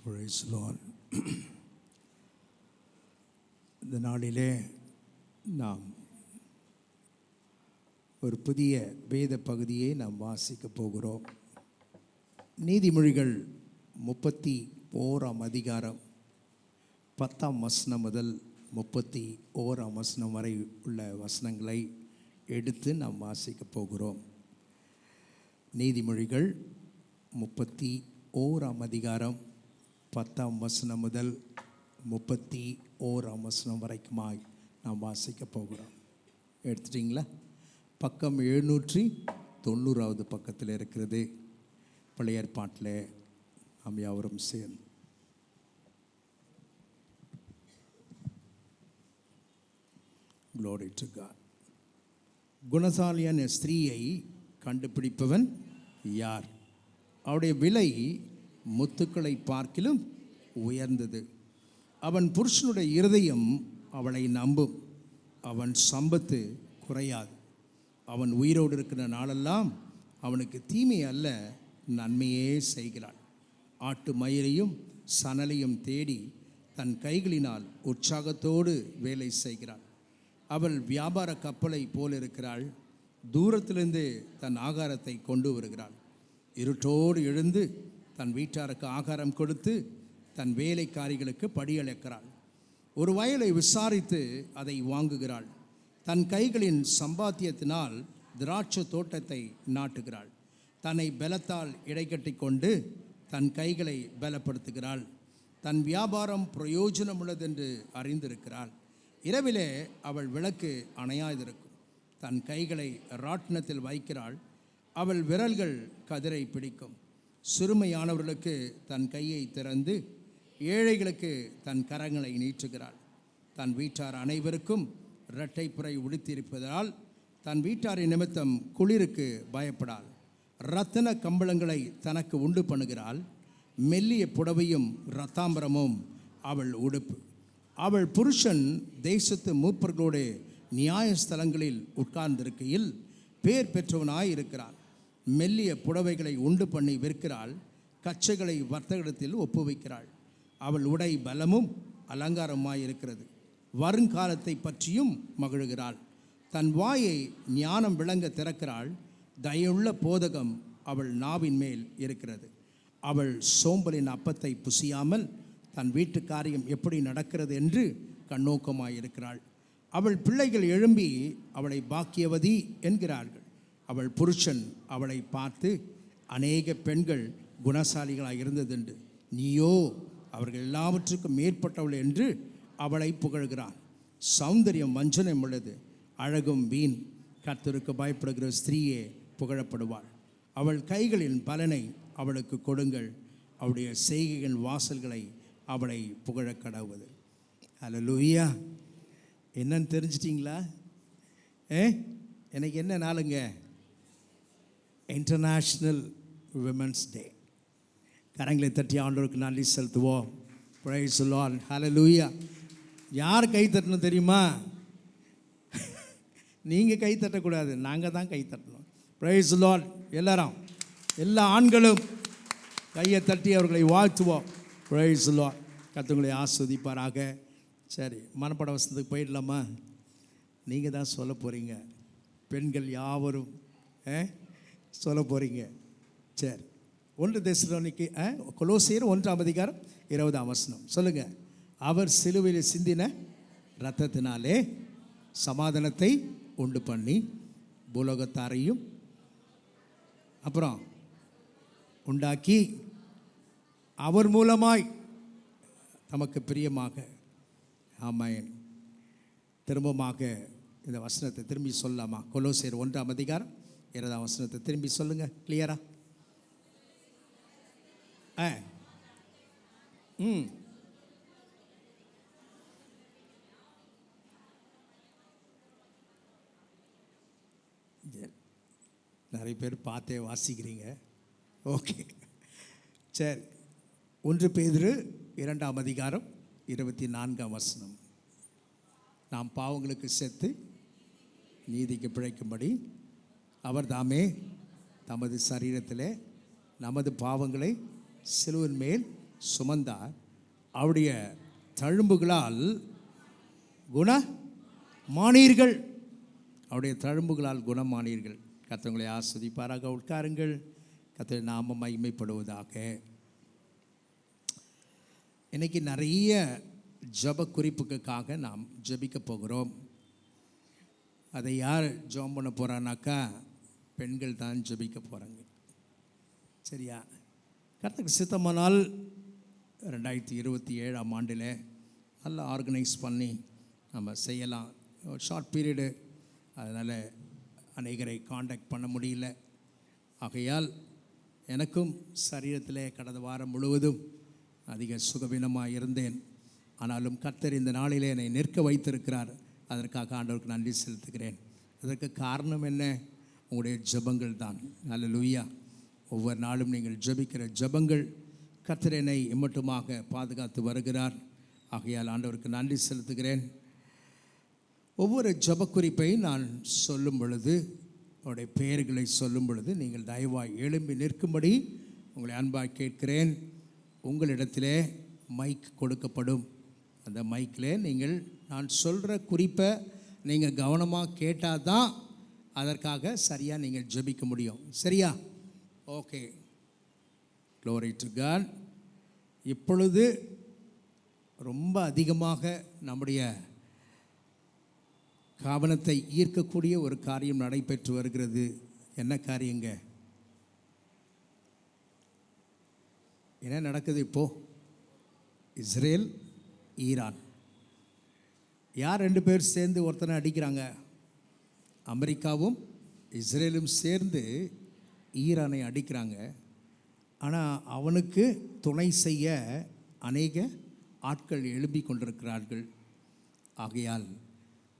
Praise the Lord. இந்த நாளிலே நாம் ஒரு புதிய வேத பகுதியை நாம் வாசிக்க போகிறோம். நீதிமொழிகள் 31ஆம் அதிகாரம் 10ஆம் வசனம் முதல் 31ஆம் வசனம் வரை உள்ள வசனங்களை எடுத்து நாம் வாசிக்க போகிறோம். நீதிமொழிகள் 31ஆம் அதிகாரம் 10ஆம் வசனம் முதல் 31ஆம் வசனம் வரைக்குமாய் நாம் வாசிக்க போகிறோம். எடுத்துட்டிங்களா? பக்கம் 790வது பக்கத்தில் இருக்கிறது. பழைய ஏற்பாட்டில் நாம் யாவரும் சேர்ந்து Glory to God. குணசாலியான ஸ்திரீயை கண்டுபிடிப்பவன் யார்? அவருடைய விலை முத்துக்களை பார்க்கிலும் உயர்ந்தது. அவன் புருஷனுடைய இருதயம் அவளை நம்பும். அவன் சம்பத்து குறையாது. அவன் உயிரோடு இருக்கிற நாளெல்லாம் அவனுக்கு தீமை அல்ல, நன்மையே செய்கிறாள். ஆட்டு மயிரையும் சணலையும் தேடி தன் கைகளினால் உற்சாகத்தோடு வேலை செய்கிறாள். அவள் வியாபார கப்பலை போல் இருக்கிறாள். தூரத்திலிருந்து தன் ஆகாரத்தை கொண்டு வருகிறாள். இருட்டோடு எழுந்து தன் வீட்டாருக்கு ஆகாரம் கொடுத்து தன் வேலைக்காரிகளுக்கு படியளிக்கிறாள். ஒரு வயலை விசாரித்து அதை வாங்குகிறாள். தன் கைகளின் சம்பாத்தியத்தினால் திராட்சை தோட்டத்தை நாட்டுகிறாள். தன்னை பலத்தால் இடைக்கட்டி கொண்டு தன் கைகளை பலப்படுத்துகிறாள். தன் வியாபாரம் பிரயோஜனமுள்ளதென்று அறிந்திருக்கிறாள். இரவிலே அவள் விளக்கு அணையாதிருக்கும். தன் கைகளை ராட்டினத்தில் வைக்கிறாள். அவள் விரல்கள் கதிரை பிடிக்கும். சிறுமையானவர்களுக்கு தன் கையை திறந்து ஏழைகளுக்கு தன் கரங்களை நீட்டுகிறாள். தன் வீட்டார் அனைவருக்கும் இரட்டைப்புரை உடுத்தியிருப்பதால் தன் வீட்டாரின் நிமித்தம் குளிருக்கு பயப்படாள். இரத்தின கம்பளங்களை தனக்கு உண்டு பண்ணுகிறாள். மெல்லிய புடவையும் இரத்தாம்பரமும் அவள் உடுப்பு. அவள் புருஷன் தேசத்து மூப்பர்களோடு நியாயஸ்தலங்களில் உட்கார்ந்திருக்கையில் பேர் பெற்றவனாய் இருக்கிறான். மெல்லிய புடவைகளை உண்டு பண்ணி விற்கிறாள். கச்சைகளை வர்த்தகத்தில் ஒப்புவிக்கிறாள். அவள் உடை பலமும் அலங்காரமாயிருக்கிறது. வருங்காலத்தை பற்றியும் மகிழ்கிறாள். தன் வாயை ஞானம் விளங்க திறக்கிறாள். தயவுள்ள போதகம் அவள் நாவின் மேல் இருக்கிறது. அவள் சோம்பலின் அப்பத்தை புசியாமல் தன் வீட்டு காரியம் எப்படி நடக்கிறது என்று கண்ணோக்கமாயிருக்கிறாள். அவள் பிள்ளைகள் எழும்பி அவளை பாக்கியவதி என்கிறார்கள். அவள் புருஷன் அவளை பார்த்து அநேக பெண்கள் குணசாலிகளாக இருந்ததுண்டு, நீயோ அவர்கள் எல்லாவற்றுக்கும் மேற்பட்டவள் என்று அவளை புகழ்கிறான். சௌந்தரியம் வஞ்சனம் உள்ளது, அழகும் வீண். கர்த்தருக்கு பயப்படுகிற ஸ்திரீயே புகழப்படுவாள். அவள் கைகளின் பலனை அவளுக்கு கொடுங்கள். அவளுடைய செய்கையின் வாசல்களை அவளை புகழ கடவுது. அல்லேலூயா. என்னன்னு தெரிஞ்சிட்டிங்களா? எனக்கு என்ன நாளுங்க? International women's day. கரங்களை தட்டி ஆண்டவருக்கு நன்றி செலுத்துவோம். Praise the lord. ஹல்லேலூயா. யார் கை தட்டணும் தெரியுமா? நீங்கள் கை தட்டக்கூடாது, நாங்கள் தான் கை தட்டணும். Praise the lord. எல்லாரும், எல்லா ஆண்களும் கையை தட்டி அவர்களை வாழ்த்துவோம். Praise the lord. கர்த்தர் ஆஸ்வதிப்பாராக. சரி, மனப்பட வசனத்துக்கு போயிடலாமா? நீங்கள் தான் சொல்ல போகிறீங்க. பெண்கள் யாவரும் சொல்ல போகிறீங்க. சரி, 1 தெசலோனிக்கே கொலோசியர் 1ஆம் அதிகாரம் 20ஆம் வசனம் சொல்லுங்கள். அவர் சிலுவையில் சிந்தின இரத்தத்தினாலே சமாதானத்தை உண்டு பண்ணி பூலோகத்தாரையும் அப்புறம் உண்டாக்கி அவர் மூலமாய் தமக்கு பிரியமாக. ஆமாம். திரும்பமாக இந்த வசனத்தை திரும்பி சொல்லலாமா? கொலோசியர் 1ஆம் அதிகாரம் 20ஆம் வசனத்தை திரும்பி சொல்லுங்க கிளியரா. நிறைய பேர் பார்த்தே வாசிக்கிறீங்க. ஓகே, சரி. 1 பேதுரு 2ஆம் அதிகாரம் 24ஆம் வசனம். நாம் பாவங்களுக்கு செத்து நீதிக்கு பிழைக்கும்படி அவர் தாமே தமது சரீரத்திலே நமது பாவங்களை சிலுவின் மேல் சுமந்தார், அவருடைய தழும்புகளால் குணமானீர்கள். அவருடைய தழும்புகளால் குணமானீர்கள். கர்த்தர் ஆஸ்வதிப்பாராக. உட்காருங்கள். கர்த்தர் நாம மகிமைப்படுவதாக. இன்னைக்கு நிறைய ஜப குறிப்புக்காக நாம் ஜபிக்க போகிறோம். அதை யார் ஜெபம் பண்ண போகிறான்னாக்கா பெண்கள் தான் ஜபிக்க போகிறாங்க. சரியா? கர்த்தருக்கு சித்தமானால் 2027 ஆண்டில் நல்லா ஆர்கனைஸ் பண்ணி நம்ம செய்யலாம். ஷார்ட் பீரியடு, அதனால் அநேகரை காண்டாக்ட் பண்ண முடியல. ஆகையால் எனக்கும் சரீரத்தில் கடந்த வாரம் முழுவதும் அதிக சுகவீனமாக இருந்தேன். ஆனாலும் கர்த்தர் இந்த நாளிலே என்னை நிற்க வைத்திருக்கிறார். அதற்காக ஆண்டவருக்கு நன்றி செலுத்துகிறேன். அதற்கு காரணம் என்ன? உங்களுடைய ஜெபங்கள் தான். அல்லேலூயா. ஒவ்வொரு நாளும் நீங்கள் ஜெபிக்கிற ஜெபங்கள் கர்த்தர் என்னை இம்மட்டுமாக பாதுகாத்து வருகிறார். ஆகையால் ஆண்டவருக்கு நன்றி செலுத்துகிறேன். ஒவ்வொரு ஜெப குறிப்பை நான் சொல்லும் பொழுது, அவருடைய பெயர்களை சொல்லும் பொழுது நீங்கள் தயவாய் எழும்பி நிற்கும்படி உங்களை அன்பாக கேட்கிறேன். உங்களிடத்திலே மைக் கொடுக்கப்படும். அந்த மைக்கில் நீங்கள் நான் சொல்கிற குறிப்பை நீங்கள் கவனமாக கேட்டால் தான் அதற்காக சரியாக நீங்கள் ஜெபிக்க முடியும். சரியா? ஓகே. Glory to God. இப்பொழுது ரொம்ப அதிகமாக நம்முடைய கவனத்தை ஈர்க்கக்கூடிய ஒரு காரியம் நடைபெற்று வருகிறது. என்ன காரியங்க? என்ன நடக்குது இப்போது? Israel, Iran. யார் 2 பேர் சேர்ந்து ஒருத்தனை அடிக்கிறாங்க? அமெரிக்காவும் இஸ்ரேலும் சேர்ந்து ஈரானை அடிக்கிறாங்க. ஆனால் அவனுக்கு துணை செய்ய அநேக ஆட்கள் எழும்பி கொண்டிருக்கிறார்கள். ஆகையால்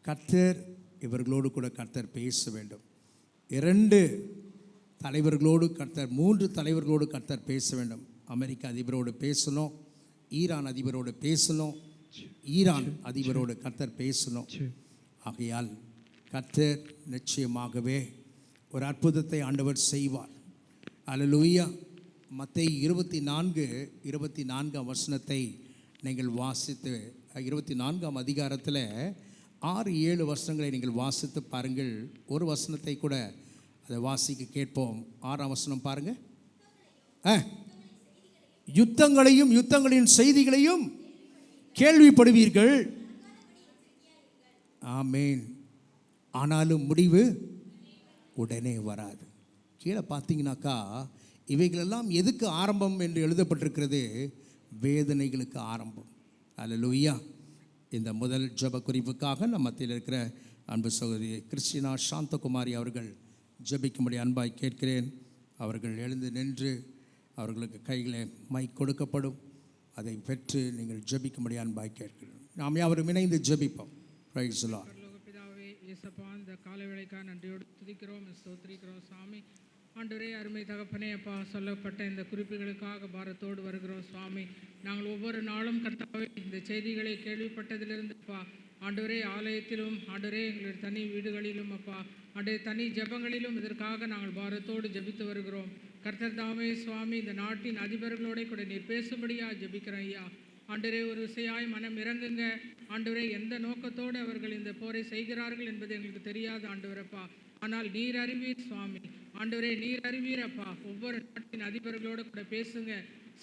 கர்த்தர் இவர்களோடு கூட கர்த்தர் பேச வேண்டும். 2 தலைவர்களோடு கர்த்தர், 3 தலைவர்களோடு கர்த்தர் பேச வேண்டும். அமெரிக்க அதிபரோடு பேசணும், ஈரான் அதிபரோடு பேசணும், ஈரான் அதிபரோடு கர்த்தர் பேசணும். ஆகையால் கர்த்தர் நிச்சயமாகவே ஒரு அற்புதத்தை ஆண்டவர் செய்வார். அல்லேலூயா. மத்தேயு 24 வசனத்தை நீங்கள் வாசித்து, 24 அதிகாரத்தில் 6-7 வசனங்களை நீங்கள் வாசித்து பாருங்கள். ஒரு வசனத்தை கூட அதை வாசிக்க கேட்போம். 6ஆம் வசனம் பாருங்கள். யுத்தங்களையும் யுத்தங்களின் செய்திகளையும் கேள்விப்படுவீர்கள். ஆமேன். ஆனாலும் முடிவு உடனே வராது. கீழே பார்த்தீங்கன்னாக்கா இவைகளெல்லாம் எதுக்கு ஆரம்பம் என்று எழுதப்பட்டிருக்கிறது? வேதனைகளுக்கு ஆரம்பம். அல்லேலூயா. இந்த முதல் ஜெப குறிப்புக்காக நம்ம மத்தியில் இருக்கிற அன்பு சகோதரி கிறிஸ்டினா சாந்தகுமாரி அவர்கள் ஜெபிக்கும்படி அன்பாய் கேட்கிறேன். அவர்கள் எழுந்து நின்று அவர்களுக்கு கையில் மைக் கொடுக்கப்படும். அதை பெற்று நீங்கள் ஜெபிக்கும்படி அன்பாய் கேட்கிறேன். நாம் யாவரும் இணைந்து ஜெபிப்போம். Price the Lord. பிதாவே, இயேசப்பா, இந்த காலை வேளைக்காக நன்றியோடு துதிக்கிறோம், ஸ்தோத்திரிக்கிறோம் சுவாமி. ஆண்டவரே, அருமை தகப்பனே, அப்பா, சொல்லப்பட்ட இந்த குறிப்புகளுக்காக பாரத்தோடு வருகிறோம் சுவாமி. நாங்கள் ஒவ்வொரு நாளும் கர்த்தாவே இந்த செய்திகளை கேள்விப்பட்டதிலிருந்து அப்பா, ஆண்டவரே, ஆலயத்திலும் ஆண்டவரே எங்களுடைய தனி வீடுகளிலும் அப்பா, ஆண்டவரே தனி ஜெபங்களிலும் இதற்காக நாங்கள் பாரத்தோடு ஜெபித்து வருகிறோம். கர்த்தர் தாமே சுவாமி, இந்த நாட்டின் அதிபர்களோட கூட நீர் பேசும்படியா ஜெபிக்கிறோம் ஐயா. ஆண்டவரே, ஒரு விசையாய் மனம் இறங்குங்க ஆண்டவரே. எந்த நோக்கத்தோடு அவர்கள் இந்த போரை செய்கிறார்கள் என்பது எங்களுக்கு தெரியாது ஆண்டவரப்பா. ஆனால் நீர் அறிவீர் சுவாமி. ஆண்டவரே, நீர் அறிவீரப்பா. ஒவ்வொரு நாட்டின் அதிபர்களோடு கூட பேசுங்க.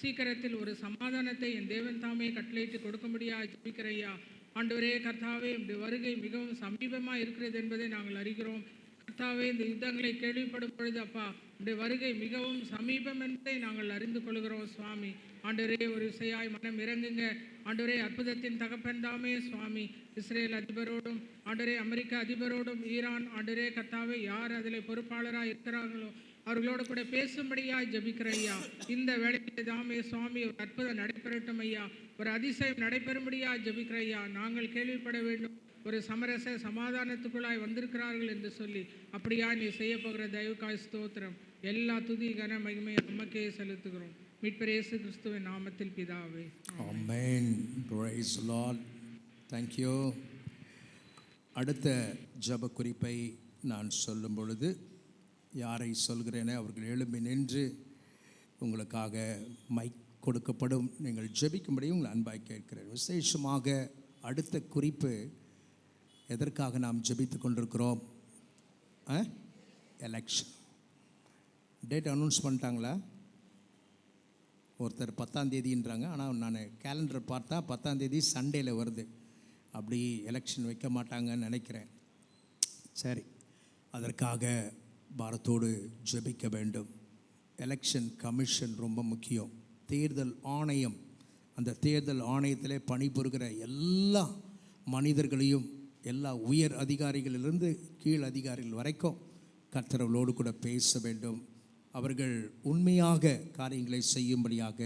சீக்கிரத்தில் ஒரு சமாதானத்தை என் தேவன் தாமே கட்டளையிட்டு கொடுக்கும்படியா ஜெபிக்கிறையா. ஆண்டவரே கர்த்தாவே, உம்முடைய வருகை மிகவும் சமீபமாக இருக்கிறது என்பதை நாங்கள் அறிகிறோம். கர்த்தாவே, இந்த யுத்தங்களை கேள்விப்படும் பொழுது அப்பா, உம்முடைய வருகை மிகவும் சமீபம் என்பதை நாங்கள் அறிந்து கொள்கிறோம் சுவாமி. ஆண்டவரே, ஒரு விசையாய் மனம் இறங்குங்க ஆண்டவரே. அற்புதத்தின் தகப்பன் தாமே சுவாமி. இஸ்ரேல் அதிபரோடும் ஆண்டவரே, அமெரிக்க அதிபரோடும் ஈரான் ஆண்டவரே கர்த்தாவே, யார் அதில் பொறுப்பாளராக இருக்கிறார்களோ அவர்களோடு கூட பேசும்படியாய் ஜெபிக்கிற ஐயா. இந்த வேளையிலே தாமே சுவாமி, ஒரு அற்புதம் நடைபெறட்டும் ஐயா. ஒரு அதிசயம் நடைபெறும்படியாய் ஜெபிக்கிற ஐயா. நாங்கள் கேள்விப்பட வேண்டும், ஒரு சமரச சமாதானத்துக்குள்ளாய் வந்திருக்கிறார்கள் என்று சொல்லி. அப்படியா நீ செய்ய போகிற தயவுக்காய் ஸ்தோத்திரம். எல்லா துதி கன மகிமையை நமக்கே செலுத்துகிறோம். மீட்பர் இயேசு கிறிஸ்துவின் நாமத்தில் பிதாவே. Amen. Praise the lord. Thank you. அடுத்த ஜெப குறிப்பை நான் சொல்லும் பொழுது யாரை சொல்கிறேனே அவர்கள் எழும்பி நின்று உங்களுக்காக மைக் கொடுக்கப்படும். நீங்கள் ஜெபிக்கும்படி உங்களை அன்பாய் கேட்கிறேன். விசேஷமாக அடுத்த குறிப்பு, எதற்காக நாம் ஜெபித்து கொண்டிருக்கிறோம்? எலெக்ஷன் டேட் அனௌன்ஸ் பண்ணிட்டாங்களா? ஒருத்தர் 10ஆம் தேதின்றாங்க, ஆனால் நான் கேலண்டர் பார்த்தா 10ஆம் தேதி சண்டேயில் வருது. அப்படி எலெக்ஷன் வைக்க மாட்டாங்கன்னு நினைக்கிறேன். சரி, அதற்காக பாரத்தோடு ஜெபிக்க வேண்டும். எலெக்ஷன் கமிஷன் ரொம்ப முக்கியம். தேர்தல் ஆணையம், அந்த தேர்தல் ஆணையத்திலே பணிபுரிகிற எல்லா மனிதர்களையும், எல்லா உயர் அதிகாரிகளிலிருந்து கீழ் அதிகாரிகள் வரைக்கும் கர்த்தர்களோடு கூட பேச வேண்டும். அவர்கள் உண்மையாக காரியங்களை செய்யும்படியாக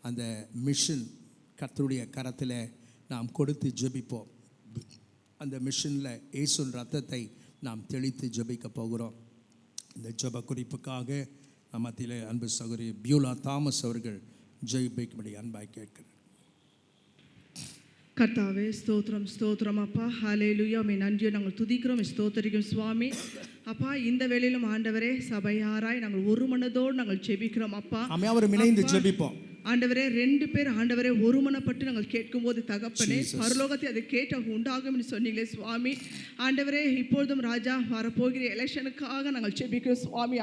அந்த மிஷன் கர்த்தருடைய கரத்தில் நாம் கொடுத்து ஜெபிப்போம். அந்த மிஷனில் இயேசுவின் ரத்தத்தை நாம் தெளித்து ஜெபிக்க போகிறோம். இந்த ஜெப குறிப்புக்காக மத்தியில் அன்பு சகோதரி பியூலா தாமஸ் அவர்கள் ஜெபிக்கும்படி அன்பாய் கேட்கிறேன். கர்த்தாவே ஸ்தோத்திரம் ஸ்தோத்திரம் அப்பா. ஹல்லேலூயா. உம்மை நன்றியை நாங்கள் துதிக்கிறோம், ஸ்தோத்திரிக்கிறோம் சுவாமி. அப்பா, இந்த வேளையிலும் ஆண்டவரே சபையாராய் நாங்கள் ஒரு மனதோடு நாங்கள் ஜெபிக்கிறோம் அப்பா. அவரும் இணைந்து ஜெபிப்போம். ஆண்டவரே 2 பேர் ஆண்டவரே ஒருமனப்பட்டு நாங்கள் கேட்கும்போது தகப்பனே பரலோகத்தை அதை கேட்டு உண்டாகும் என்று சொன்னீங்களே சுவாமி. ஆண்டவரே இப்பொழுதும் ராஜா வரப்போகிற எலெக்ஷனுக்காக நாங்கள் ஜெபிக்கிறோம் சுவாமி.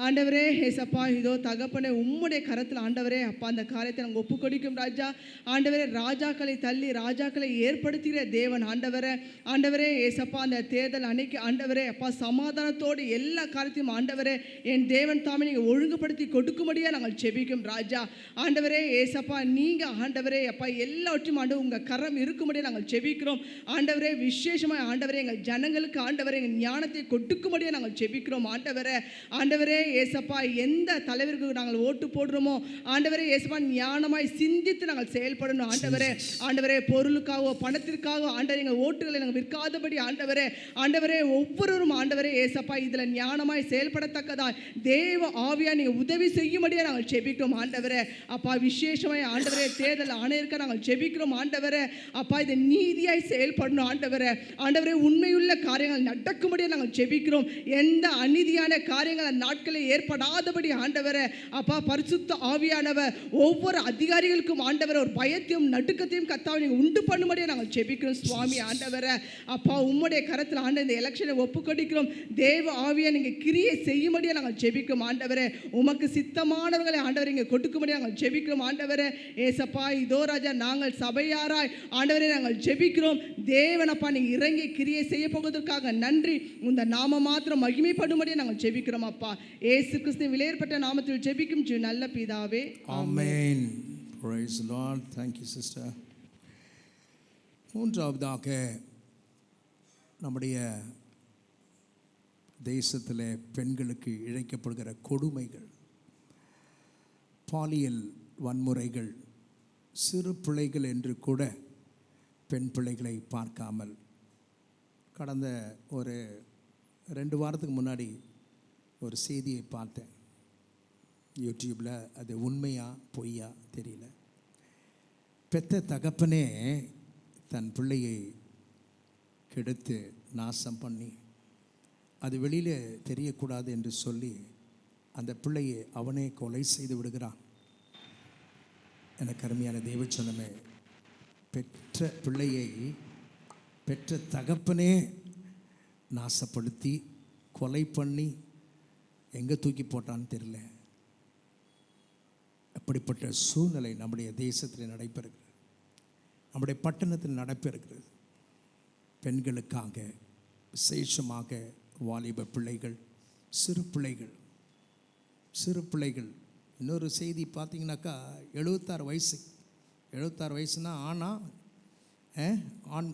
ஆண்டவரே ஏசப்பா, இதோ தகப்பனே உம்முடைய கரத்தில் ஆண்டவரே அப்பா அந்த காரியத்தை நாங்கள் ஒப்பு கொடுக்கும் ராஜா. ஆண்டவரே ராஜாக்களை தள்ளி ராஜாக்களை ஏற்படுத்துகிற தேவன் ஆண்டவரே ஏசப்பா, அந்த தேர்தல் அன்னைக்கு ஆண்டவரே அப்பா சமாதானத்தோடு எல்லா காரியத்தையும் ஆண்டவரே என் தேவன் தாமே நீங்கள் ஒழுங்குபடுத்தி கொடுக்கும்படியாக நாங்கள் ஜெபிக்கும் ராஜா. ஆண்டவரே ஏசப்பா, நீங்க ஆண்டவரே அப்பா எல்லாவற்றையும் ஆண்டவர் உங்க கரம் இருக்கும்படியாக நாங்கள் ஜெபிக்கிறோம் ஆண்டவரே. விசேஷமாக ஆண்டவரே எங்கள் ஜனங்களுக்கு ஆண்டவரே எங்கள் ஞானத்தை கொடுக்கும்படியாக நாங்கள் ஜெபிக்கிறோம் ஆண்டவரே ஏசப்பா, எந்த தலைவருக்கு நாங்கள் ஓட்டு போடுறோமோ ஆண்டவரே ஏசப்பா ஞானமாய் சிந்தித்து நாங்கள் செயல்படணும் ஆண்டவரே பொருளுக்காகவோ பணத்திற்காகவோ ஆண்டவரே எங்கள் ஓட்டுகளை நாங்கள் விற்காதபடி ஆண்டவரே ஒவ்வொருவரும் ஆண்டவரே ஏசப்பா இதில் ஞானமாய் செயல்படத்தக்கதா தேவ ஆவியா நீங்கள் உதவி செய்யும்படியாக நாங்கள் ஜெபிக்கிறோம் ஆண்டவரே. அப்பா விசேஷமாய் ஆண்டவரே தேர்தல் ஆணையர்க்க நாங்கள் ஜெபிக்கிறோம் ஆண்டவரே. அப்பா இதை நீதியாய் செயல்படணும் ஆண்டவரே உண்மையுள்ள காரியங்கள் நடக்கும்படியாக நாங்கள் ஜெபிக்கிறோம். எந்த அநீதியான காரியங்கள் நாட்களில் ஏற்படாதபடி ஆண்டவரே அப்பா பரிசுத்த ஆவியானவர் ஒவ்வொரு அதிகாரிகளுக்கும் ஆண்டவரே ஒரு பயத்தையும் நடுக்கத்தையும் கர்த்தாவே நீங்கள் உண்டு பண்ணும்படியாக நாங்கள் ஜெபிக்கிறோம் சுவாமி. ஆண்டவரே அப்பா உம்முடைய கரத்தில் இந்த எலெக்ஷனை ஒப்பு கொடுக்கிறோம். தேவ ஆவியை நீங்கள் கிரியை செய்யும்படியாக நாங்கள் ஜெபிக்கிறோம் ஆண்டவரே. உமக்கு சித்தமானவர்களை ஆண்டவரை இங்கே கொடுக்கும்படியாக நாங்கள் ஜெபிக்கிறோம் ஆண்டவரே. ஏசப்பா இதோ ராஜா நாங்கள் சபையாராய் ஆண்டவரே நாங்கள் ஜெபிக்கிறோம். தேவனப்பா நீங்கள் இறங்கி கிரியை செய்ய போவதற்காக நன்றி. இந்த நாம மாத்திரம் மகிமைப்படும்படியாக நாங்கள் ஜெபிக்கிறோம் அப்பா. இயேசு கிறிஸ்துவின் விலையேறப்பட்ட நாமத்தில் ஜெபிக்கும் நல்ல பிதாவே, ஆமென். Praise the Lord. Thank you sister. மூன்றாவதாக நம்முடைய தேசத்தில் பெண்களுக்கு இழைக்கப்படுகிற கொடுமைகள், பாலியல் வன்முறைகள், சிறு பிள்ளைகள் என்று கூட பெண் பிள்ளைகளை பார்க்காமல், கடந்த ஒரு 2 வாரத்துக்கு முன்னாடி ஒரு செய்தியை பார்த்தேன் யூடியூப்பில். அது உண்மையா பொய்யா தெரியல. பெத்த தகப்பனே தன் பிள்ளையை கெடுத்து நாசம் பண்ணி அது வெளியில் தெரியக்கூடாது என்று சொல்லி அந்த பிள்ளையை அவனே கொலை செய்து விடுகிறான். எனக்கு அருமையான தேவச்சனமே, பெற்ற பிள்ளையை பெற்ற தகப்பனே நாசப்படுத்தி கொலை பண்ணி எங்கே தூக்கி போட்டான்னு தெரியல. அப்படிப்பட்ட சூழ்நிலை நம்முடைய தேசத்தில் நடைபெறுகிறது, நம்முடைய பட்டணத்தில் நடைபெறுகிறது. பெண்களுக்காக விசேஷமாக வாலிப பிள்ளைகள், சிறு பிள்ளைகள். இன்னொரு செய்தி பார்த்தீங்கன்னாக்கா 76 வயசுனா ஆண்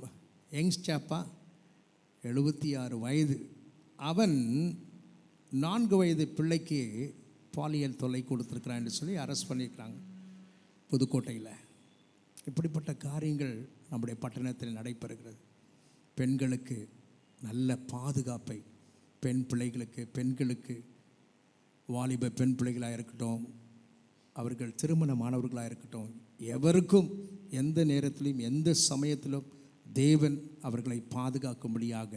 யங்ஸ்டாப்பா 76 வயது. அவன் 4 வயது பிள்ளைக்கு பாலியல் தொல்லை கொடுத்துருக்கிறான் என்று சொல்லி அரெஸ்ட் பண்ணியிருக்கிறாங்க புதுக்கோட்டையில். இப்படிப்பட்ட காரியங்கள் நம்முடைய பட்டணத்தில் நடைபெறுகிறது. பெண்களுக்கு நல்ல பாதுகாப்பை, பெண்களுக்கு வாலிப பெண் பிள்ளைகளாக இருக்கட்டும், அவர்கள் திருமணமானவர்களாக இருக்கட்டும், எவருக்கும் எந்த நேரத்திலும் எந்த சமயத்திலும் தேவன் அவர்களை பாதுகாக்கும்படியாக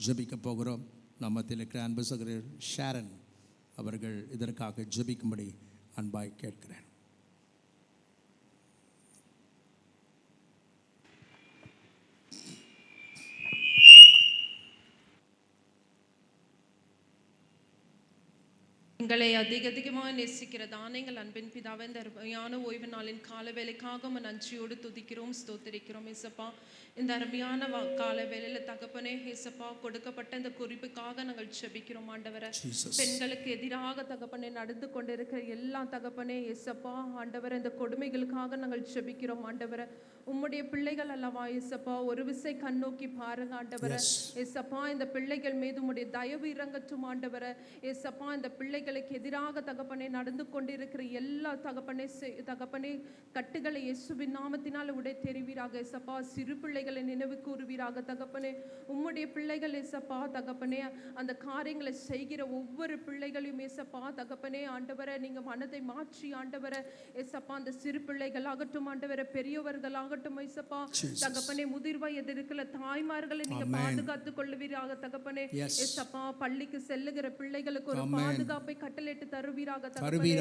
ஜெபிக்க போகிறோம். நம்மத்தில் இருக்கிற அன்பு சகோதரர் ஷாரன் அவர்கள் இதற்காக ஜெபிக்கும்படி அன்பாய் கேட்கிறேன். எங்களை அதிகமாய் நேசிக்கிற தானங்கள் அன்பின் பிதாவே, இந்த அருமையான ஓய்வு நாளின் கால வேலைக்காக நன்றியோடு துதிக்கிறோம், ஸ்தோத்திரிக்கிறோம் ஏசப்பா. இந்த அருமையான கால வேலையில தகப்பனே ஏசப்பா கொடுக்கப்பட்ட இந்த குறிப்புக்காக நாங்கள் ஜெபிக்கிறோம் ஆண்டவரே. பெண்களுக்கு எதிராக தகப்பனே நடந்து கொண்டிருக்கிற எல்லா தகப்பனே ஏசப்பா ஆண்டவரே, இந்த கொடுமைகளுக்காக நாங்கள் ஜெபிக்கிறோம் ஆண்டவரே. உம்முடைய பிள்ளைகள் அல்லவா ஏசப்பா, ஒரு விசை கண்ணோக்கி பாருங்க ஆண்டவரே. ஏசப்பா இந்த பிள்ளைகள் மீது உம்முடைய தயவு இறங்கட்டும் ஆண்டவரே. ஏசப்பா இந்த பிள்ளைகளுக்கு எதிராக தகப்பனே நடந்து கொண்டிருக்கிற எல்லா தகப்பனே கட்டுகளை இயேசுவின் நாமத்தினால் உடை தெரிவீராக ஏசப்பா. சிறு பிள்ளைகளை நினைவு கூறுவீராக தகப்பனே. உம்முடைய பிள்ளைகள் ஏசப்பா தகப்பனே அந்த காரியங்களை செய்கிற ஒவ்வொரு பிள்ளைகளையும் ஏசப்பா தகப்பனே ஆண்டவரை நீங்க மனதை மாற்றி ஆண்டவரை ஏசப்பா அந்த சிறு பிள்ளைகள் ஆகட்டும் ஆண்டவரை, பெரியவர்களாக ஏசப்பா தகப்பனே, முதிர் வயது இருக்கிற தாய்மார்களை நீங்க பாதுகாத்து கொள்ளுவீராக தகப்பனே. ஏசப்பா பள்ளிக்கு செல்லுகிற பிள்ளைகளுக்கு ஒரு பாதுகாப்பை கட்டளையிட்டு தருவீராக தகப்பனே.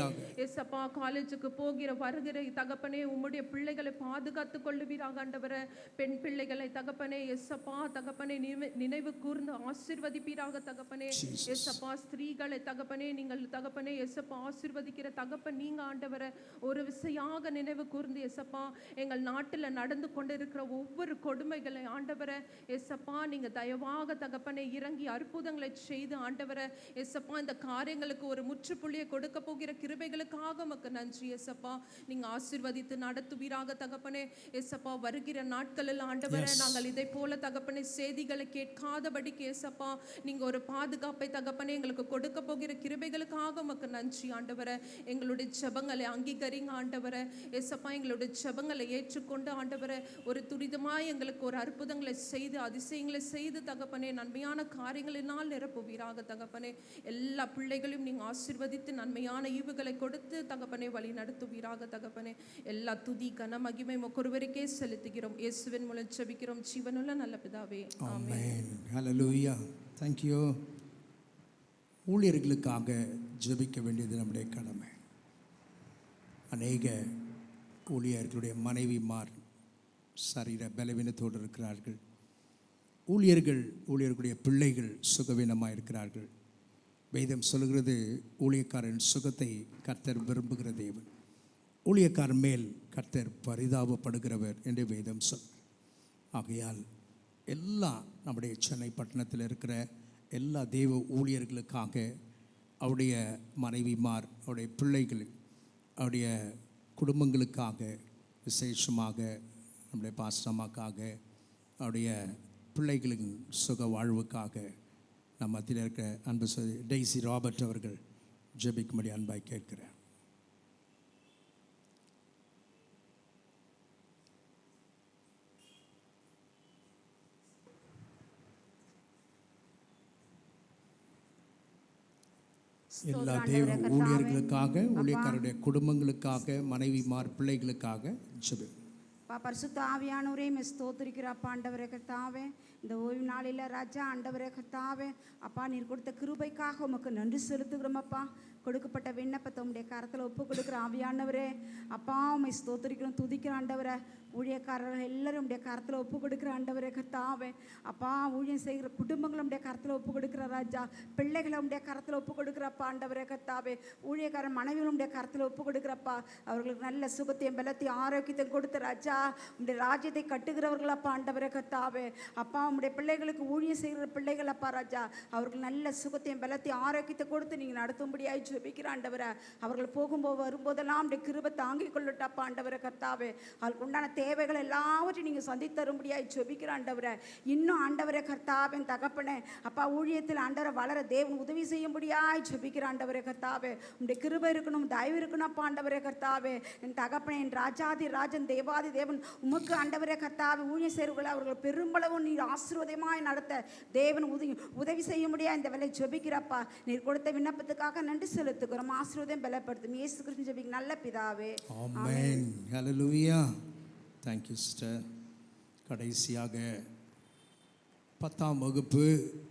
ஏசப்பா காலேஜுக்கு போகிற வருகிற தகப்பனே உம்முடைய பிள்ளைகளை பாதுகாத்து கொள்ளுவீராக ஆண்டவரே. பெண் பிள்ளைகளை தகப்பனே ஏசப்பா தகப்பனே நினைவு கூர்ந்து ஆசீர்வதிப்பீராக தகப்பனே. ஏசப்பா ஸ்திரீகளை தகப்பனே நீங்கள் தகப்பனே ஏசப்பா ஆசீர்வதிக்கிற தகப்பன் நீங்க ஆண்டவரே. ஒரு விசையாக நினைவு கூர்ந்து ஏசப்பா எங்கள் நாட்டில் நடந்து கொண்டிருக்கிற ஒவ்வொரு கொடுமைகளை ஆண்டவரை ஏசப்பா நீங்க தயவாக தகப்பனை இறங்கி அற்புதங்களை செய்து ஆண்டவரை ஏசப்பா இந்த காரியங்களுக்கு ஒரு முற்றுப்புள்ளியை கொடுக்க போகிற கிருபைகளுக்காக உமக்கு நன்றி ஏசப்பா. நீங்க ஆசீர்வதித்து நடத்துவீராக தகப்பனே. ஏசப்பா வருகிற நாட்களில் ஆண்டவரை நாங்கள் இதை போல தகப்பனை செய்திகளை கேட்காதபடிக்கு ஏசப்பா நீங்க ஒரு பாதுகாப்பை தகப்பனே எங்களுக்கு கொடுக்க போகிற கிருபைகளுக்காக உமக்கு நன்றி ஆண்டவரை. எங்களுடைய ஜெபங்களை அங்கீகரிங்க ஆண்டவரை. ஏசப்பா எங்களுடைய ஜெபங்களை ஏற்றுக்கொண்டு ஆண்டவரே ஒரு துரிதமாய் எங்களுக்கு ஒரு அற்புதங்களை செய்து அதிசயங்களை செய்து தகப்பனே நன்மையான காரியங்களினால் நிரப்புவீராக தகப்பனே. எல்லா பிள்ளைகளையும் நீங்க ஆசீர்வதித்து நன்மையான ஈவுகளை கொடுத்து தகப்பனே வழி நடத்துவீராக தகப்பனே. எல்லா துதி கன மகிமை ஒருவருக்கே செலுத்துகிறோம், இயேசுவின் மூலம் ஜெபிக்கிறோம் ஜீவனுள்ள நல்ல பிதாவே, ஆமென். ஹல்லேலூயா. Thank you. ஊழியர்களுக்காக ஜெபிக்க வேண்டியது நம்முடைய கடமை. அநேக ஊழியர்களுடைய மனைவிமார் சரீர பலவீனத்தோடு இருக்கிறார்கள். ஊழியர்களுடைய பிள்ளைகள் சுகவீனமாக இருக்கிறார்கள். வேதம் சொல்கிறது ஊழியக்காரன் சுகத்தை கர்த்தர் விரும்புகிற தேவன், ஊழியக்காரன் மேல் கர்த்தர் பரிதாபப்படுகிறவர் என்று வேதம் சொல். ஆகையால் எல்லா நம்முடைய சென்னை பட்டணத்தில் இருக்கிற எல்லா தேவ ஊழியர்களுக்காக அவருடைய மனைவிமார், அவருடைய பிள்ளைகள், அவருடைய குடும்பங்களுக்காக, விசேஷமாக நம்முடைய பாஸ்டமாக்காக, அவருடைய பிள்ளைகளின் சுக வாழ்வுக்காக நம்ம மத்தியில் இருக்கிற அன்பு டெய்சி ராபர்ட் அவர்கள் ஜெபிக்கும்படி அன்பாய் கேட்கிறேன். எல்லா தேவ ஊழியர்களுக்காக, ஊழியக்காரருடைய குடும்பங்களுக்காக, மனைவிமார் பிள்ளைகளுக்காக ஜெபி. பரிசுத்த ஆவியானவரே ஸ்தோத்திரிக்கிற அப்பா ஆண்டவரே கர்த்தாவே. இந்த ஓய்வு நாளில் ராஜா ஆண்டவரே கர்த்தாவே அப்பா நீர் கொடுத்த கிருபைக்காக உமக்கு நன்றி செலுத்துகிறோம் அப்பா. கொடுக்கப்பட்ட விண்ணப்பத்தை உம்முடைய கரத்தில் ஒப்பு கொடுக்குற ஆவியானவரே அப்பா உம்மை ஸ்தோத்திரிக்கிறோம், துதிக்கிற ஆண்டவரை. ஊழியக்காரர்கள் எல்லாரும் உடைய கரத்தில் ஒப்பு கொடுக்குற ஆண்டவரே கர்த்தாவே. அப்பா ஊழியம் செய்கிற குடும்பங்களும் உடைய கரத்தில் ஒப்பு கொடுக்குற ராஜா. பிள்ளைகளை உடைய கரத்தில் ஒப்பு கொடுக்குறப்பா ஆண்டவரே கர்த்தாவே. ஊழியக்காரன் மனைவிகளும் உடைய கரத்தில் ஒப்பு கொடுக்குறப்பா. அவர்களுக்கு நல்ல சுகத்தையும் பலத்தையும் ஆரோக்கியத்தையும் கொடுத்த ராஜா உடைய ராஜ்யத்தை கட்டுகிறவர்களப்பா ஆண்டவரே கர்த்தாவே. அப்பா உடைய பிள்ளைகளுக்கு ஊழியம் செய்கிற பிள்ளைகள் அப்பா ராஜா, அவர்கள் நல்ல சுகத்தையும் பலத்தையும் ஆரோக்கியத்தை கொடுத்து நீங்கள் நடத்தும்படியாய் ஜெபிக்கிற ஆண்டவரை. அவர்கள் போகும்போது வரும்போதெல்லாம் உடைய கிருபை தாங்கிக் கொள்ளட்டப்பா ஆண்டவரை கர்த்தாவே. அவர்களுக்கு உண்டான தேவைகள் எல்லாவற்றையும் நீங்கள் சந்தித்தரும்படியாய் ஜெபிக்கிற ஆண்டவரை. இன்னும் ஆண்டவரை கர்த்தாவே தகப்பனே அப்பா ஊழியத்தில் ஆண்டவரை வளர தேவன் உதவி செய்யும்படியாய் ஜெபிக்கிற ஆண்டவரை கர்த்தாவே. உடைய கிருபை இருக்கணும், தயவு இருக்கணும் அப்பா ஆண்டவரை கர்த்தாவே. என் தகப்பனே என் ராஜாதி ராஜன் தேவாதி தேவன் உமக்கு ஆண்டவரை கர்த்தாவே ஊழியம் செய்கிறவர்களை அவர்கள் பெரும்பளவு நீர் ஆசீர்வாதமாய் நடத்த தேவன் உதவி செய்யும்படியா இந்த வேலை ஜெபிக்கிறப்பா. நீர் கொடுத்த விண்ணப்பத்துக்காக நன்றி செலுத்துகிறோம். ஆசீர்வாதம் பலப்படுத்தும் இயேசு கிறிஸ்து ஜெபிக்க நல்ல பிதாவே, amen. Hallelujah. Thank you sister. கடைசியாக 10ஆம் வகுப்பு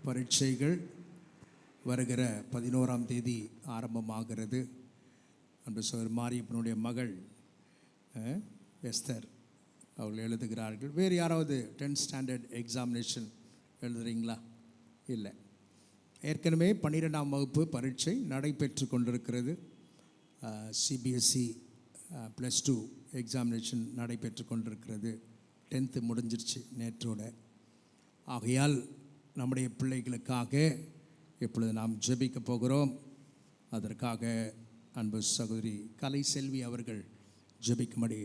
பரீட்சைகள் வருகிற 11ஆம் தேதி ஆரம்பமாகிறது. அன்று சோதர் மாரியப்பனுடைய மகள் எஸ்தர் அவர்கள் எழுதுகிறார்கள். வேறு யாராவது 10th ஸ்டாண்டர்ட் எக்ஸாமினேஷன் எழுதுறீங்களா? இல்லை. ஏற்கனவே 12ஆம் வகுப்பு பரீட்சை நடைபெற்று கொண்டிருக்கிறது. சிபிஎஸ்சி +2 எக்ஸாமினேஷன் நடைபெற்று கொண்டிருக்கிறது. 10th முடிஞ்சிருச்சு நேற்றோட. ஆகையால் நம்முடைய பிள்ளைகளுக்காக இப்பொழுது நாம் ஜெபிக்க போகிறோம். அதற்காக அன்பு சகோதரி கலை செல்வி அவர்கள் ஜெபிக்கும்படி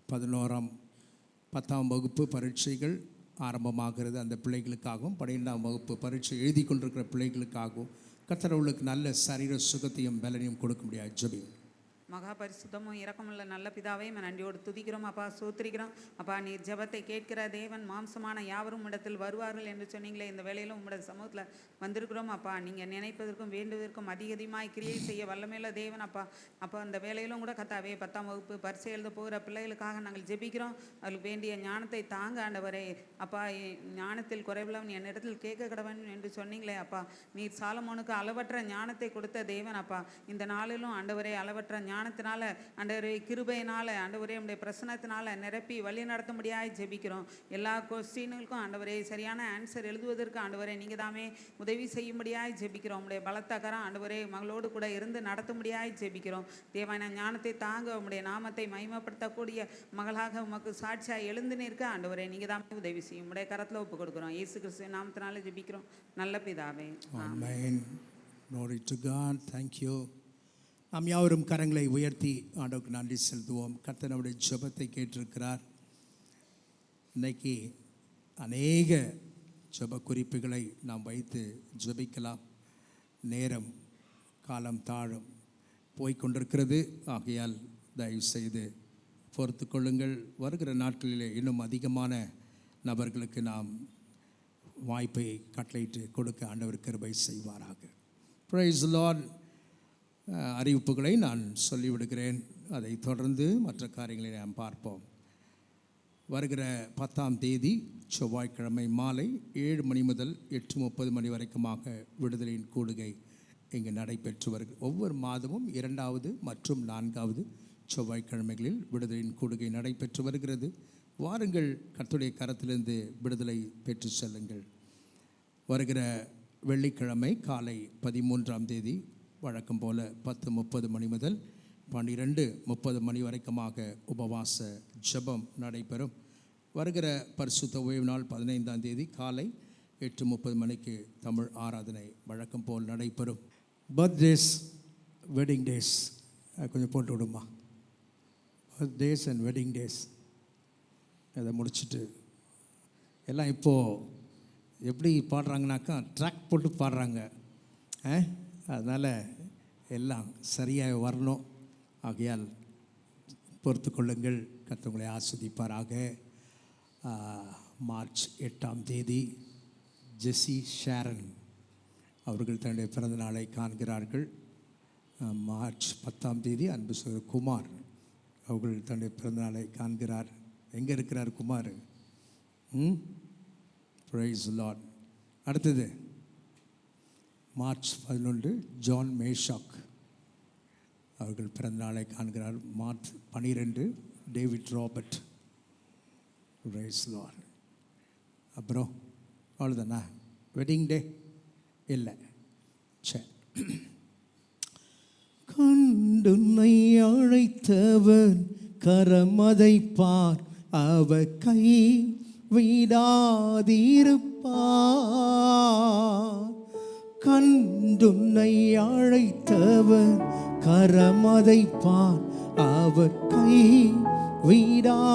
10ஆம் வகுப்பு பரீட்சைகள் ஆரம்பமாகிறது. அந்த பிள்ளைகளுக்காகவும் 12ஆம் வகுப்பு பரீட்சை எழுதி கொண்டிருக்கிற பிள்ளைகளுக்காகவும் கர்த்தர் அவர்களுக்கு நல்ல சரீர சுகத்தையும் பலனையும் கொடுக்க முடியாது. ஜெபி. மகா பரிசுத்தமும் இரக்கமுள்ள நல்ல பிதாவே நன்றியோடு துதிக்கிறோம் அப்பா, சோத்திரிக்கிறோம் அப்பா. நீர் ஜெபத்தை கேட்கிற தேவன், மாம்சமான யாவரும் இடத்தில் வருவார்கள் என்று சொன்னீங்களே. இந்த வேளையிலும் உங்களோட சமூகத்தில் வந்திருக்கிறோம் அப்பா. நீங்கள் நினைப்பதற்கும் வேண்டுவதற்கும் அதிகமாய் கிரியை செய்ய வல்லமையுள்ள தேவன் அப்பா. அப்போ அந்த வேளையிலும் கூட கத்தாவே 10ஆம் வகுப்பு பரிசை எழுத போகிற பிள்ளைகளுக்காக நாங்கள் ஜெபிக்கிறோம். அவர்களுக்கு வேண்டிய ஞானத்தை தாங்க ஆண்டவரே அப்பா. ஞானத்தில் குறைவில்லவன் என்னிடத்தில் கேட்க கடவன் என்று சொன்னீங்களே அப்பா. நீர் சாலமோனுக்கு அளவற்ற ஞானத்தை கொடுத்த தேவன் அப்பா. இந்த நாளிலும் ஆண்டவரே அளவற்ற ஞானத்தினால ஆண்டவரே, கிருபையினால ஆண்டவரே, உடைய பிரசன்னத்தினால நிரப்பி வழி நடத்த முடியாது ஜெபிக்கிறோம். எல்லா கொஸ்டின்களுக்கும் ஆண்டவரே சரியான ஆன்சர் எழுதுவதற்கு ஆண்டவரே நீங்கள் தாமே உதவி செய்யும்படியாய் ஜெபிக்கிறோம். உடைய பலத்தகரம் ஆண்டவரே மகளோடு கூட இருந்து நடத்த முடியாது ஜெபிக்கிறோம். தேவான ஞானத்தை தாங்க உம்முடைய நாமத்தை மகிமைப்படுத்தக்கூடிய மகளாக உமக்கு சாட்சியாக எழுந்து நிற்க ஆண்டவரே நீங்கள் தாமே உதவி செய்யும். உடைய கரத்தில் ஒப்பு கொடுக்குறோம். இயேசு கிறிஸ்துவின் நாமத்தினால ஜெபிக்கிறோம் நல்ல பிதாவே. ஆமென். Glory to God. Thank you. நாம் யாவரும் கரங்களை உயர்த்தி ஆண்டவருக்கு நன்றி செலுத்துவோம். கர்த்தர் நம்முடைய ஜெபத்தை கேட்டிருக்கிறார். இன்னைக்கு அநேக ஜெப குறிப்புகளை நாம் வைத்து ஜெபிக்கலாம். நேரம் காலம் தாழும் போய்கொண்டிருக்கிறது. ஆகையால் தயவு செய்து பொறுத்து கொள்ளுங்கள். வருகிற நாட்களிலே இன்னும் அதிகமான நபர்களுக்கு நாம் வாய்ப்பை கட்டளையிட்டு கொடுக்க ஆண்டவர் கிருபை செய்வாராக. Praise the Lord. அறிவிப்புகளை நான் சொல்லிவிடுகிறேன். அதை தொடர்ந்து மற்ற காரியங்களை நாம் பார்ப்போம். வருகிற 10ஆம் தேதி செவ்வாய்க்கிழமை மாலை 7 மணி முதல் 8:30 மணி வரைக்குமாக விடுதலையின் கூடுகை இங்கு நடைபெற்று வருகிறது. ஒவ்வொரு மாதமும் 2வது மற்றும் 4வது செவ்வாய்க்கிழமைகளில் விடுதலையின் கூடுகை நடைபெற்று வருகிறது. வாருங்கள், கர்த்தருடைய கரத்திலிருந்து விடுதலை பெற்று செல்லுங்கள். வருகிற வெள்ளிக்கிழமை காலை 13ஆம் தேதி வழக்கம் போல 10:30 மணி முதல் 12:30 மணி வரைக்குமாக உபவாச ஜெபம் நடைபெறும். வருகிற பரிசுத்த ஓய்வு நாள் 15ஆம் தேதி காலை 8:30 மணிக்கு தமிழ் ஆராதனை வழக்கம் போல் நடைபெறும். பர்த்டேஸ், வெட்டிங் டேஸ் கொஞ்சம் போட்டு விடுமா. பர்த்டேஸ் அண்ட் வெட்டிங் டேஸ் அதை முடிச்சுட்டு எல்லாம் இப்போது எப்படி பாடுறாங்கனாக்கா ட்ராக் போட்டு பாடுறாங்க. அதனால் எல்லாம் சரியாக வரணும். ஆகையால் பொறுத்து கொள்ளுங்கள். கர்த்தர் ஆஸ்வதிப்பாராக. மார்ச் 8ஆம் தேதி ஜெசி ஷேரன் அவர்கள் தன்னுடைய பிறந்த நாளை காண்கிறார்கள். மார்ச் 10ஆம் தேதி அன்பு சகோதரர் குமார் அவர்கள் தன்னுடைய பிறந்த நாளை காண்கிறார். எங்கே இருக்கிறார் குமார்? Praise the Lord. அடுத்தது மார்ச் 11 ஜான் மேஷாக் அவர்கள் பிறந்த நாளை காண்கிறார். March 12 David Robert. Praise the Lord. அப்புறம் அவ்வளோதானா? வெட்டிங் டே இல்லை. சரி. கண்டுன்னை அழைத்தவர் கரமதை பார், அவ கை விடாதிருப்பார். கண்டுன்னை அழைத்தவர் கரமதை பார், அவர் கை விடாதிருப்பார்.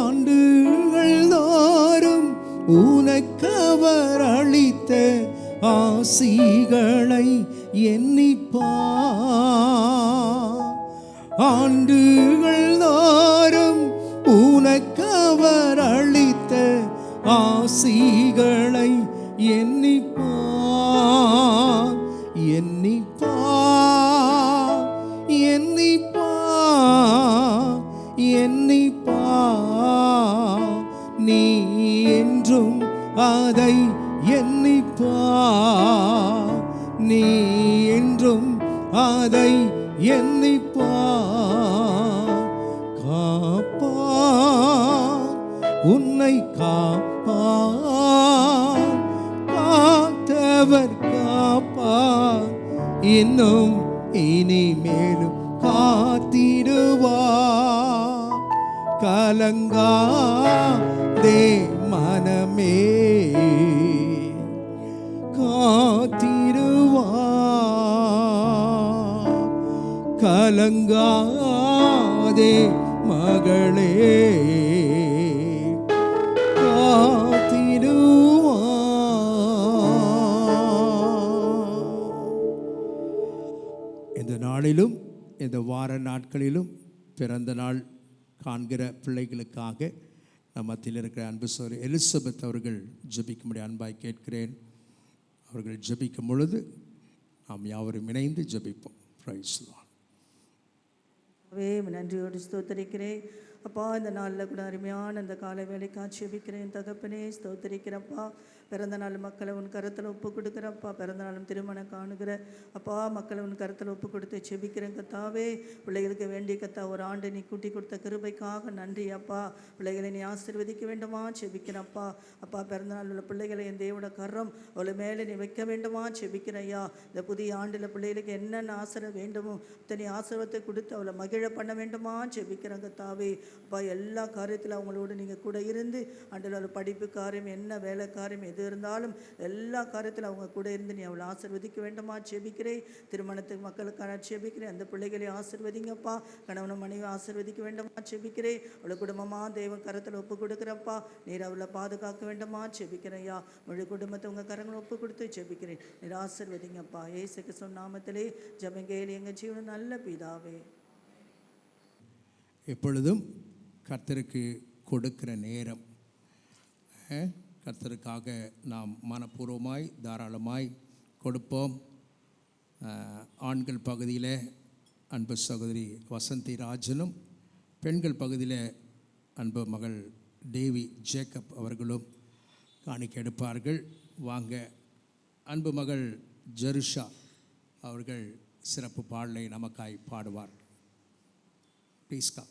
ஆண்டுகள் தோறும் உனக்கவர் அளித்த ஆசிகளை எண்ணிப்பார். ஆண்டுகள் தோறும் உனக்கவர் அளித்த ஆசிகளை எண்ணிப்பார். எண்ணிப்பார், எண்ணிப்பார், எண்ணிப்பார். நீ என்றும் அதை எண்ணிப்பார். நீ என்றும் அதை எண்ணிப்பார். காப்பார், உன்னை காப்பார். காத்தவர் காப்பார், இன்னும் இனிமேலும் காத்திடுவார். கலங்காதே மனமே, காத்திடுவார். கலங்காதே மகளே, இந்த நாளிலும் இந்த வார நாட்களிலும் பிறந்த நாள் காண்கிற பிள்ளைகளுக்காக நம் மத்தியில் இருக்கிற அன்பு சகோதரி எலிசபெத் அவர்கள் ஜெபிக்கும்படி அன்பாய் கேட்கிறேன். அவர்கள் ஜெபிக்கும் பொழுது நாம் யாவரும் இணைந்து ஜெபிப்போம். Price the Lord. நன்றியோடு ஸ்தோத்தரிக்கிறேன் அப்பா. இந்த நாளில் கூட அருமையான இந்த காலை வேலைக்காக ஜெபிக்கிறேன் தகப்பனே. ஸ்தோத்தரிக்கிறப்பா. பிறந்த நாள் மக்களை உன் கருத்தில் ஒப்பு கொடுக்குறப்பா. பிறந்த நாளும் திருமணம் காணுகிற அப்பா மக்களை உன் கருத்தில் ஒப்பு கொடுத்து ஜெபிக்கிறேன் கத்தாவே. பிள்ளைகளுக்கு வேண்டிய கத்தா ஒரு ஆண்டு நீ கூட்டி கொடுத்த கிருபைக்காக நன்றி அப்பா. பிள்ளைகளை நீ ஆசீர்வதிக்க வேண்டுமா ஜெபிக்கிறப்பா. அப்பா பிறந்த நாள் உள்ள பிள்ளைகளை என் தேவோட கரம் அவளை மேலே நீ வைக்க வேண்டுமா ஜெபிக்கிறையா. இந்த புதிய ஆண்டில் பிள்ளைகளுக்கு என்னென்ன ஆசிரியம் வேண்டுமோ இத்தனை ஆசீர்வாதத்தை கொடுத்து அவளை மகிழ பண்ண வேண்டுமா ஜெபிக்கிறேன் கத்தாவே. அப்பா எல்லா காரியத்திலும் அவங்களோடு நீங்கள் கூட இருந்து ஆண்டில் படிப்பு காரியம் என்ன வேலை காரியம் எது இருந்தாலும் எல்லா காரியத்திலும் அவங்க கூட இருந்து நீ அவளை ஆசீர்வதிக்க வேண்டுமா ஜெபிக்கிறேன். திருமணத்துக்கு மக்களுக்கான ஜெபிக்கிறேன். அந்த பிள்ளைகளை ஆசீர்வதிங்கப்பா. கணவன மனைவி ஆசீர்வதிக்க வேண்டுமா ஜெபிக்கிறேன். அவளை குடும்பமாக தேவன் கரத்தில் ஒப்பு கொடுக்குறப்பா. நீர் அவளை பாதுகாக்க வேண்டுமா ஜெபிக்கிறையா. முழு குடும்பத்தை உங்கள் கரங்களை ஒப்பு கொடுத்து ஜெபிக்கிறேன். நீர் ஆசீர்வதிங்கப்பா. இயேசுக்கு சொன்ன நாமத்திலே ஜெபங்கேலி எங்கள் ஜீவன நல்ல பிதாவே. எப்பொழுதும் கர்த்தருக்கு கொடுக்கிற நேரம், கர்த்தருக்காக நாம் மனப்பூர்வமாய் தாராளமாய் கொடுப்போம். ஆண்கள் பகுதியில் அன்பு சகோதரி வசந்தி ராஜனும், பெண்கள் பகுதியில் அன்பு மகள் தேவி ஜேக்கப் அவர்களும் காணிக்கை எடுப்பார்கள். வாங்க, அன்பு மகள் ஜெருஷா அவர்கள் சிறப்பு பாடலை நமக்காய் பாடுவார். Please come.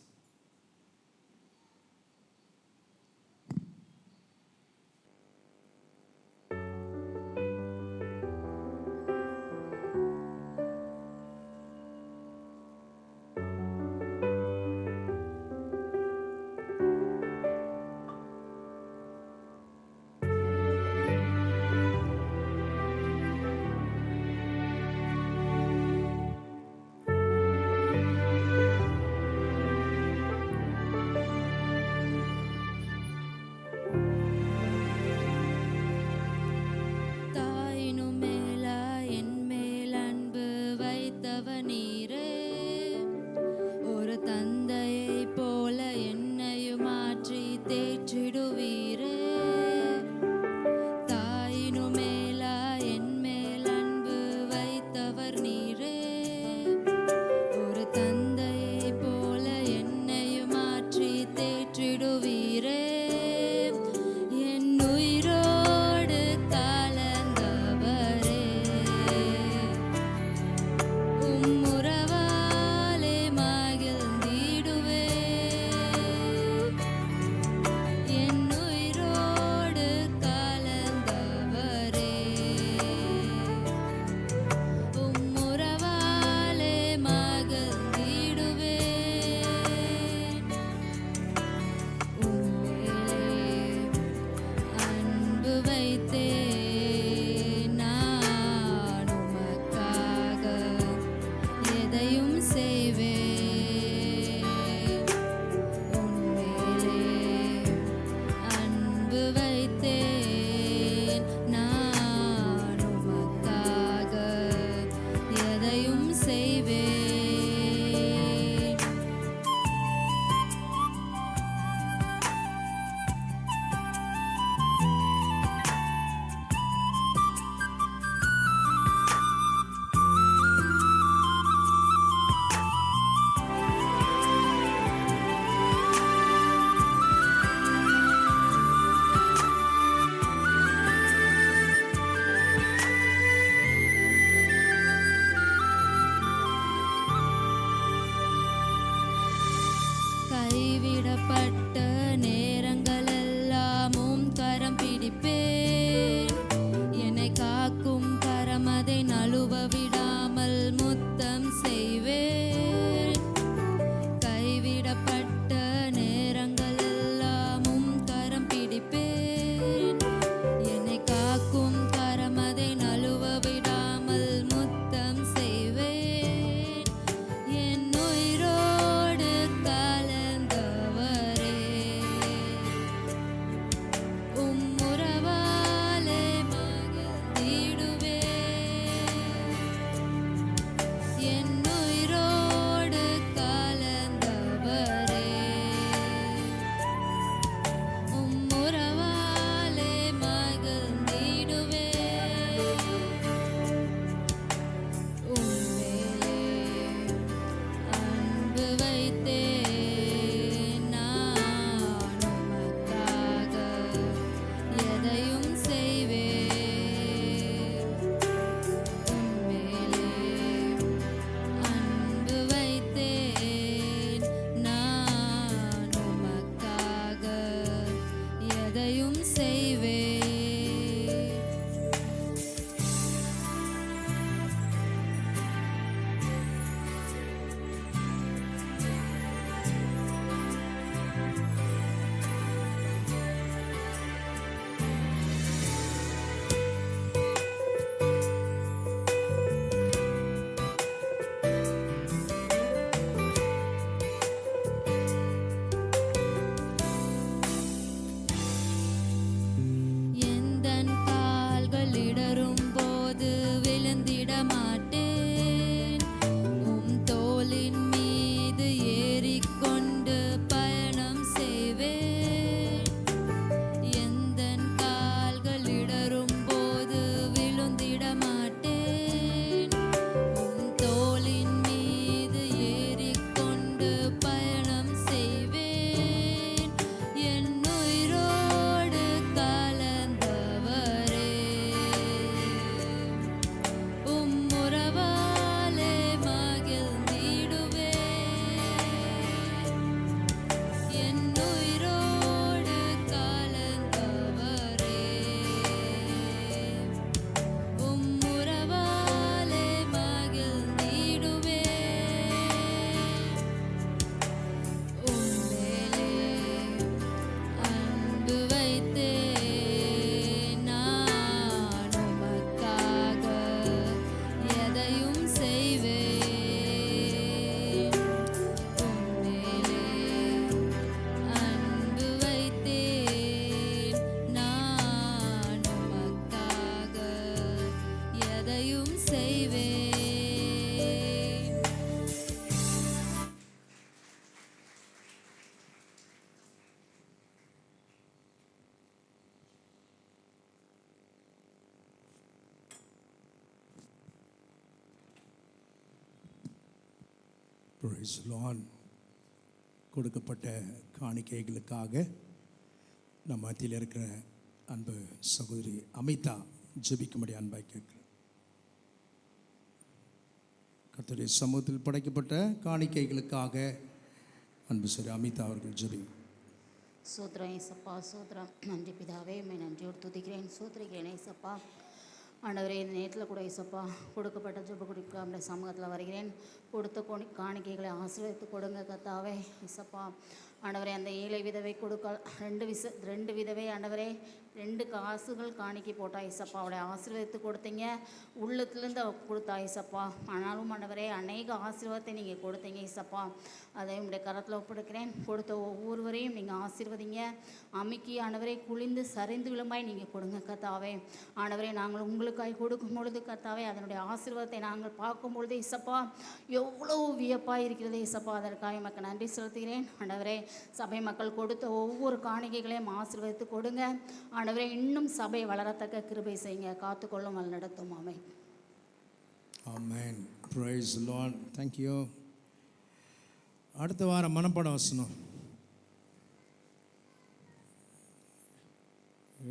Praise the Lord. கொடுக்கப்பட்ட காணிக்கைகளுக்காக நம் மத்தியில் இருக்கிற அன்பு சகோதரி அமிதா ஜெபிக்கும்படி அன்பாய் கேட்கிறேன். கர்த்தருடைய சமூகத்தில் படைக்கப்பட்ட காணிக்கைகளுக்காக அன்பு சரி அமிதா அவர்கள் ஜெபி. சோத்ரம் ஏசப்பா, சோத்ரம். நன்றி பிதாவே, உம்மை நன்றியோடு துதிக்கிறேன், சோத்திரிக்கிறேன் ஏசப்பா. ஆண்டவரே, இந்த நேரத்தில் கூட ஏசப்பா கொடுக்கப்பட்ட ஜெப குறிப்பு நம்முடைய சமூகத்தில் வருகிறேன். கொடுத்த காணிக்கைகளை ஆசீர்வதித்து கொடுங்க கர்த்தாவே ஏசப்பா. ஆண்டவரே, அந்த ஏழை விதவை கொடுக்க ரெண்டு விதவை ஆண்டவரே 2 காசுகள் காணிக்கை போட்டா ஏசப்பா. அவளை ஆசீர்வதித்து கொடுத்தீங்க, உள்ளத்துலேருந்து அவள் கொடுத்தா ஏசப்பா. ஆனாலும் ஆண்டவரே, அநேக ஆசீர்வாதத்தை நீங்கள் கொடுத்தீங்க ஏசப்பா. அதை உங்களுடைய கரத்தில் ஒப்படைக்கிறேன். கொடுத்த ஒவ்வொருவரையும் நீங்கள் ஆசீர்வதிங்க. அமுக்கி ஆண்டவரே குளிந்து சரிந்து விழும்பாய் நீங்கள் கொடுங்க கர்த்தாவே. ஆண்டவரே, நாங்கள் உங்களுக்காய் கொடுக்கும் பொழுது கர்த்தாவே, அதனுடைய ஆசீர்வாதத்தை நாங்கள் பார்க்கும் பொழுது ஏசப்பா எவ்வளோ வியப்பாக இருக்கிறது ஏசப்பா. அதற்காக மக்கள் நன்றி செலுத்துகிறேன். ஆண்டவரே, சபை மக்கள் கொடுத்த ஒவ்வொரு காணிக்கைகளையும் ஆசீர்வதித்து கொடுங்க ஆண்டவரே. இன்னும் சபை வளரத்தக்க கிருபை செய்யுங்க, காத்துக்கொள்ளும் வழி நடத்தும். ஆமென். ஆமென். Praise the Lord. Thank you. அடுத்த வாரம் மனப்பாடம் வசனம்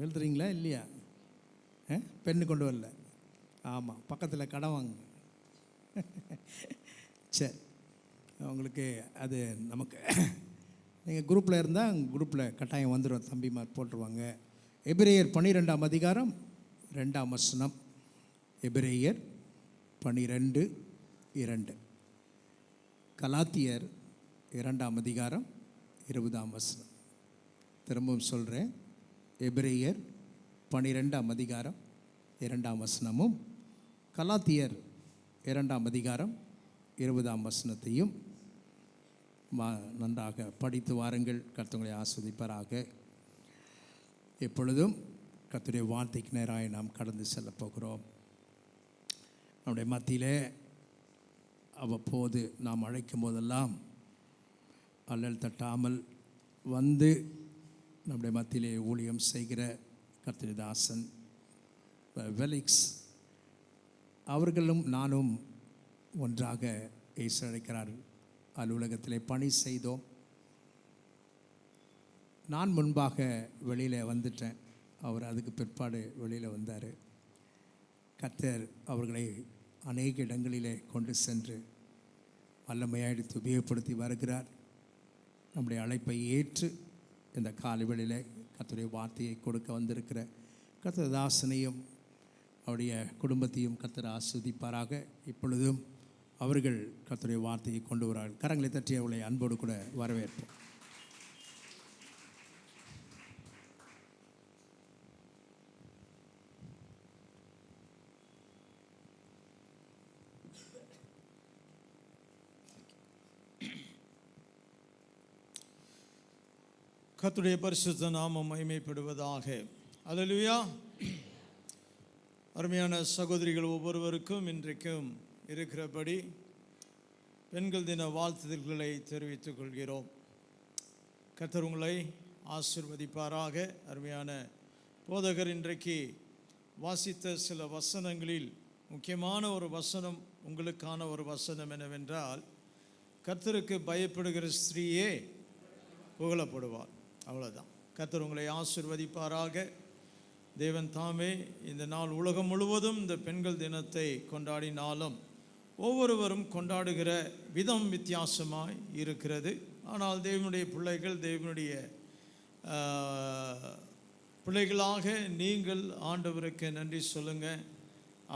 எழுதுறீங்களா இல்லையா? பெண்ணு கொண்டு வரல. ஆமாம், பக்கத்தில் கடை வாங்க. சரி, உங்களுக்கு அது நமக்கு நீங்கள் குரூப்பில் இருந்தால் குரூப்பில் கட்டாயம் வந்துடும், தம்பிமார் போட்டுருவாங்க. எபிரேயர் 12ஆம் அதிகாரம் 2ஆம் வசனம். எபிரேயர் 12:2. கலாத்தியர் 2ஆம் அதிகாரம் 20ஆம் வசனம். திரும்பவும் சொல்கிறேன், எபிரேயர் 12ஆம் அதிகாரம் 2ஆம் வசனமும் கலாத்தியர் 2ஆம் அதிகாரம் 20ஆம் வசனத்தையும் நன்றாக படித்து வாருங்கள். கர்த்தரை ஆஸ்வதிப்பாராக. எப்பொழுதும் கர்த்தருடைய வார்த்தைக்கு நேராக நாம் கடந்து செல்ல போகிறோம். நம்முடைய மத்தியிலே அவ்வப்போது நாம் அழைக்கும் போதெல்லாம் அல்லல் தட்டாமல் வந்து நம்முடைய மத்தியிலே ஊழியம் செய்கிற கர்த்தருடைய தாசன் வெலிக்ஸ் அவர்களும் நானும் ஒன்றாக இயேசு அழைக்கிறார் அலுவலகத்திலே பணி செய்தோம். நான் முன்பாக வெளியில் வந்துட்டேன், அவர் அதுக்கு பிற்பாடு வெளியில் வந்தார். கர்த்தர் அவர்களை அநேக இடங்களிலே கொண்டு சென்று வல்லமையாக உபயோகப்படுத்தி வருகிறார். நம்முடைய அழைப்பை ஏற்று இந்த காலைவெளியில் கர்த்தருடைய வார்த்தையை கொடுக்க வந்திருக்கிற கர்த்தர் தாசனையும் அவருடைய குடும்பத்தையும் கர்த்தர் ஆஸ்வதிப்பாராக. இப்பொழுதும் அவர்கள் கர்த்தருடைய வார்த்தையை கொண்டு வரார்கள். கரங்களை தட்டி அவளை அன்போடு கூட வரவேற்போம். கர்த்தருடைய பரிசுத்த நாமம் மகிமைப்படுவதாக. அல்லேலூயா. அருமையான சகோதரிகள் ஒவ்வொருவருக்கும் இன்றைக்கும் இருக்கிறபடி பெண்கள் தின வாழ்த்துதல்களை தெரிவித்துக் கொள்கிறோம். கர்த்தர் உங்களை ஆசீர்வதிப்பாராக. அருமையான போதகர் இன்றைக்கு வாசித்த சில வசனங்களில் முக்கியமான ஒரு வசனம், உங்களுக்கான ஒரு வசனம் என்னவென்றால், கர்த்தருக்கு பயப்படுகிற ஸ்திரீயே புகழப்படுவார். அவ்வளோதான். கர்த்தர் உங்களை ஆசீர்வதிப்பாராக. தேவன் தாமே இந்த நாள் உலகம் முழுவதும் இந்த பெண்கள் தினத்தை கொண்டாடினாலும் ஒவ்வொருவரும் கொண்டாடுகிற விதம் வித்தியாசமாய் இருக்கிறது. ஆனால் தேவனுடைய பிள்ளைகள், தேவனுடைய பிள்ளைகளாக நீங்கள் ஆண்டவருக்கு நன்றி சொல்லுங்கள்.